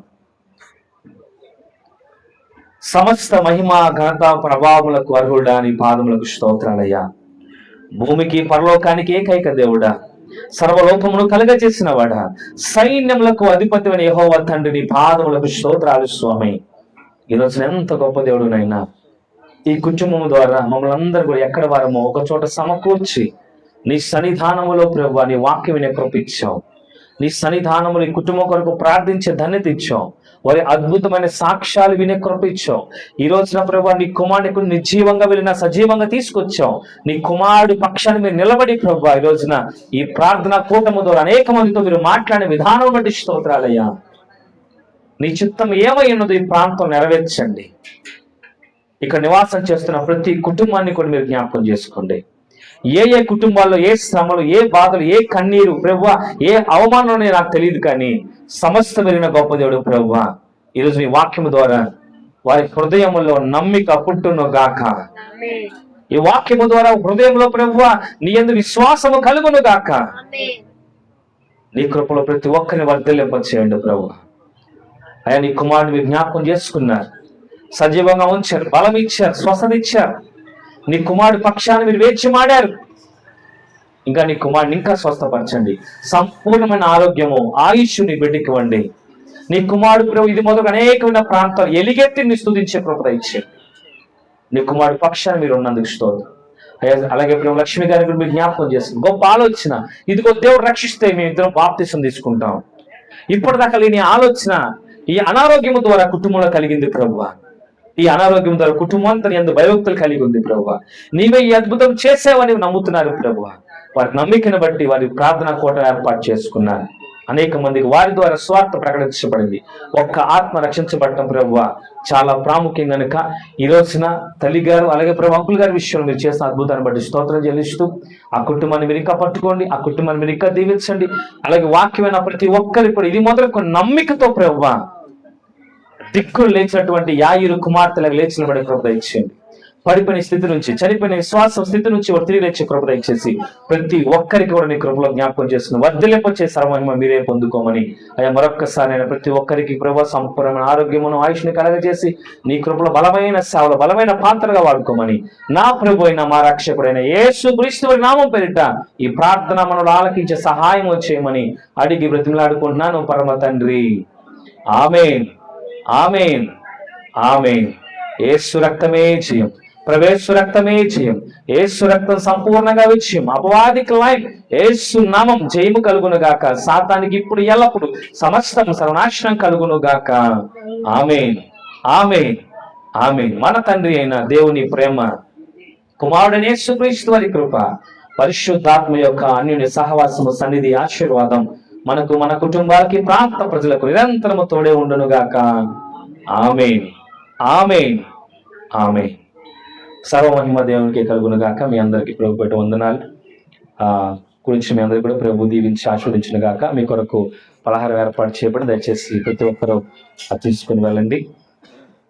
సమస్త మహిమ ఘనత ప్రభావములకు అర్హుడా నీ పాదములకు స్తోత్రాలయ్యా. భూమికి పరలోకానికి ఏకైక దేవుడా, సర్వలోకమును కలుగజేసిన వాడా, సైన్యములకు అధిపతి అని యెహోవా తండ్రి నీ పాదములకు స్తోత్రాలు స్వామి. ఈరోజు ఎంత గొప్ప దేవుడునైనా ఈ కుటుంబం ద్వారా మమ్మల్ని అందరూ కూడా ఎక్కడ వారమో ఒక చోట సమకూర్చి నీ సన్నిధానములో ప్రభువా నీ వాక్యం వినే కృప ఇచ్చావు. నీ సన్నిధానములు ఈ కుటుంబం కొరకు ప్రార్థించే ధన్యత ఇచ్చావు. వారి అద్భుతమైన సాక్ష్యాలు వినే కృప ఇచ్చావు. ఈ రోజున ప్రభువా నీ కుమారుడికి నిర్జీవంగా వెళ్ళిన సజీవంగా తీసుకొచ్చావు. నీ కుమారుడి పక్షాన్ని మీరు నిలబడి ప్రభువా ఈ రోజున ఈ ప్రార్థన కూటము ద్వారా అనేక మందితో మీరు మాట్లాడే విధానం బట్టి స్తోత్రాలయ్యా. నీ చిత్తం ఏమై ఉన్నదో ఈ ప్రాంతం నెరవేర్చండి. ఇక్కడ నివాసం చేస్తున్న ప్రతి కుటుంబాన్ని కూడా మీరు జ్ఞాపకం చేసుకోండి. ఏ ఏ కుటుంబాల్లో ఏ శ్రమలు, ఏ బాధలు, ఏ కన్నీరు ప్రభువా, ఏ అవమానం నాకు తెలియదు, కానీ సమస్త వెళ్ళిన గొప్ప దేవుడు ప్రభువా ఈరోజు నీ వాక్యము ద్వారా వారి హృదయములో నమ్మిక పుట్టును గాక. ఈ వాక్యము ద్వారా హృదయంలో ప్రభువా నీ యందు విశ్వాసము కలుగును గాక. నీ కృపలో ప్రతి ఒక్కరిని వర్ధిల్లింపచేయండి ప్రభువా. అయ్యా నీ కుమారుని మీరు జ్ఞాపకం చేసుకున్నారు, సజీవంగా ఉంచారు, బలం ఇచ్చారు, స్వస్థత ఇచ్చారు. నీ కుమారుడు పక్షాన్ని మీరు వేచి మాడారు. ఇంకా నీ కుమారుని ఇంకా స్వస్థపరచండి. సంపూర్ణమైన ఆరోగ్యము, ఆయుష్ నీ బిడ్డకి ఇవ్వండి. నీ కుమారుడు ప్రభు ఇది మొదలు అనేకమైన ప్రాంతాలు ఎలిగెత్తి నీ స్తుతించే కృప ఇచ్చారు. నీ కుమారుడు పక్షాన్ని మీరు ఉన్నందుకు స్తోత్రం. అలాగే ప్రభు లక్ష్మి గారిని కూడా మీరు జ్ఞాపకం చేస్తుంది. గొప్ప ఆలోచన, ఇదిగో దేవుడు రక్షిస్తే మేము ఇద్దరం బాప్తిసం తీసుకుంటాం. ఇప్పటిదాకా లేని ఆలోచన ఈ అనారోగ్యం ద్వారా కుటుంబంలో కలిగింది ప్రభువా. ఈ అనారోగ్యం ద్వారా కుటుంబం అంతా ఎందు భయభక్తులు కలిగి ఉంది ప్రభువా. నీవే ఈ అద్భుతం చేసావని నమ్ముతున్నారు ప్రభువా. వారి నమ్మికను బట్టి వారి ప్రార్థనా కోట ఏర్పాటు చేసుకున్నారు. అనేక మందికి వారి ద్వారా స్వార్థ ప్రకటించబడింది. ఒక్క ఆత్మ రక్షించబడటం ప్రభువా చాలా ప్రాముఖ్యం కనుక ఈ రోజున తల్లి గారు అలాగే ప్రభు అంకుల్ గారి విషయంలో మీరు చేసిన అద్భుతాన్ని బట్టి స్తోత్రం చెల్లిస్తూ ఆ కుటుంబాన్ని మీరు ఇంకా పట్టుకోండి, ఆ కుటుంబాన్ని మీరు ఇంకా దీవించండి. అలాగే వాక్యమైన ప్రతి ఒక్కరికి కూడా ఇది మొదలుకొని నమ్మికతో ప్రభువా దిక్కులు లేచినటువంటి యాయిరు కుమార్తెలకు లేచిన పడే కృప దయచేయండి. పడిపోయిన స్థితి నుంచి, చనిపోయిన విశ్వాసం స్థితి నుంచి తిరిగి లేచే కృప దయచేసి ప్రతి ఒక్కరికి కూడా నీ కృపలో జ్ఞాపకం చేస్తున్న వర్ధలింపచే సర్వమహిమ మీరే పొందుకోమని అయ్యా మరొక్కసారి అయినా ప్రతి ఒక్కరికి ప్రభు సంపూర్ణమైన ఆరోగ్యమును ఆయుష్ని కలగజేసి నీ కృపలో బలమైన సేవలు బలమైన పాత్రగా వాడుకోమని నా ప్రభు అయిన మా రక్షకుడైన యేసు క్రీస్తు నామం పేరిట ఈ ప్రార్థన మనలో ఆలకించే సహాయం చేయమని అడిగి బ్రతిమలాడుకుంటున్నాను పరమ తండ్రి. ఆమేన్, ఆమేన్, ఆమేన్. యేసు రక్తమే జయం, ప్రవేశ రక్తమే జయం, యేసు రక్తం సంపూర్ణంగా విజయం, అపవాదికి లైఫ్, యేసు నామం జయము కలుగును గాక. సాతానికి ఇప్పుడు ఎల్లప్పుడు సమస్తం సర్వనాశనం కలుగును గాక. ఆమేన్, ఆమేన్, ఆమేన్. మన తండ్రి అయిన దేవుని ప్రేమ, కుమారుడైన యేసుక్రీస్తు వారి కృప, పరిశుద్ధాత్మ యొక్క అన్యోన్య సహవాసము సన్నిధి ఆశీర్వాదం మనకు మన కుటుంబాలకి ప్రాంత ప్రజలకు నిరంతరము తోడే ఉండును గాక. ఆమేన్, ఆమేన్, ఆమేన్. సర్వమహిమ దేవునికి కలుగును గాక. మీ అందరికీ ప్రభు పేట వందనాలు గురించి మీ అందరికీ కూడా ప్రభు దీవించి ఆశీర్వదించును గాక. మీ కొరకు పలహారం ఏర్పాటు చేయబడి దయచేసి ప్రతి ఒక్కరూ తీసుకుని వెళ్ళండి.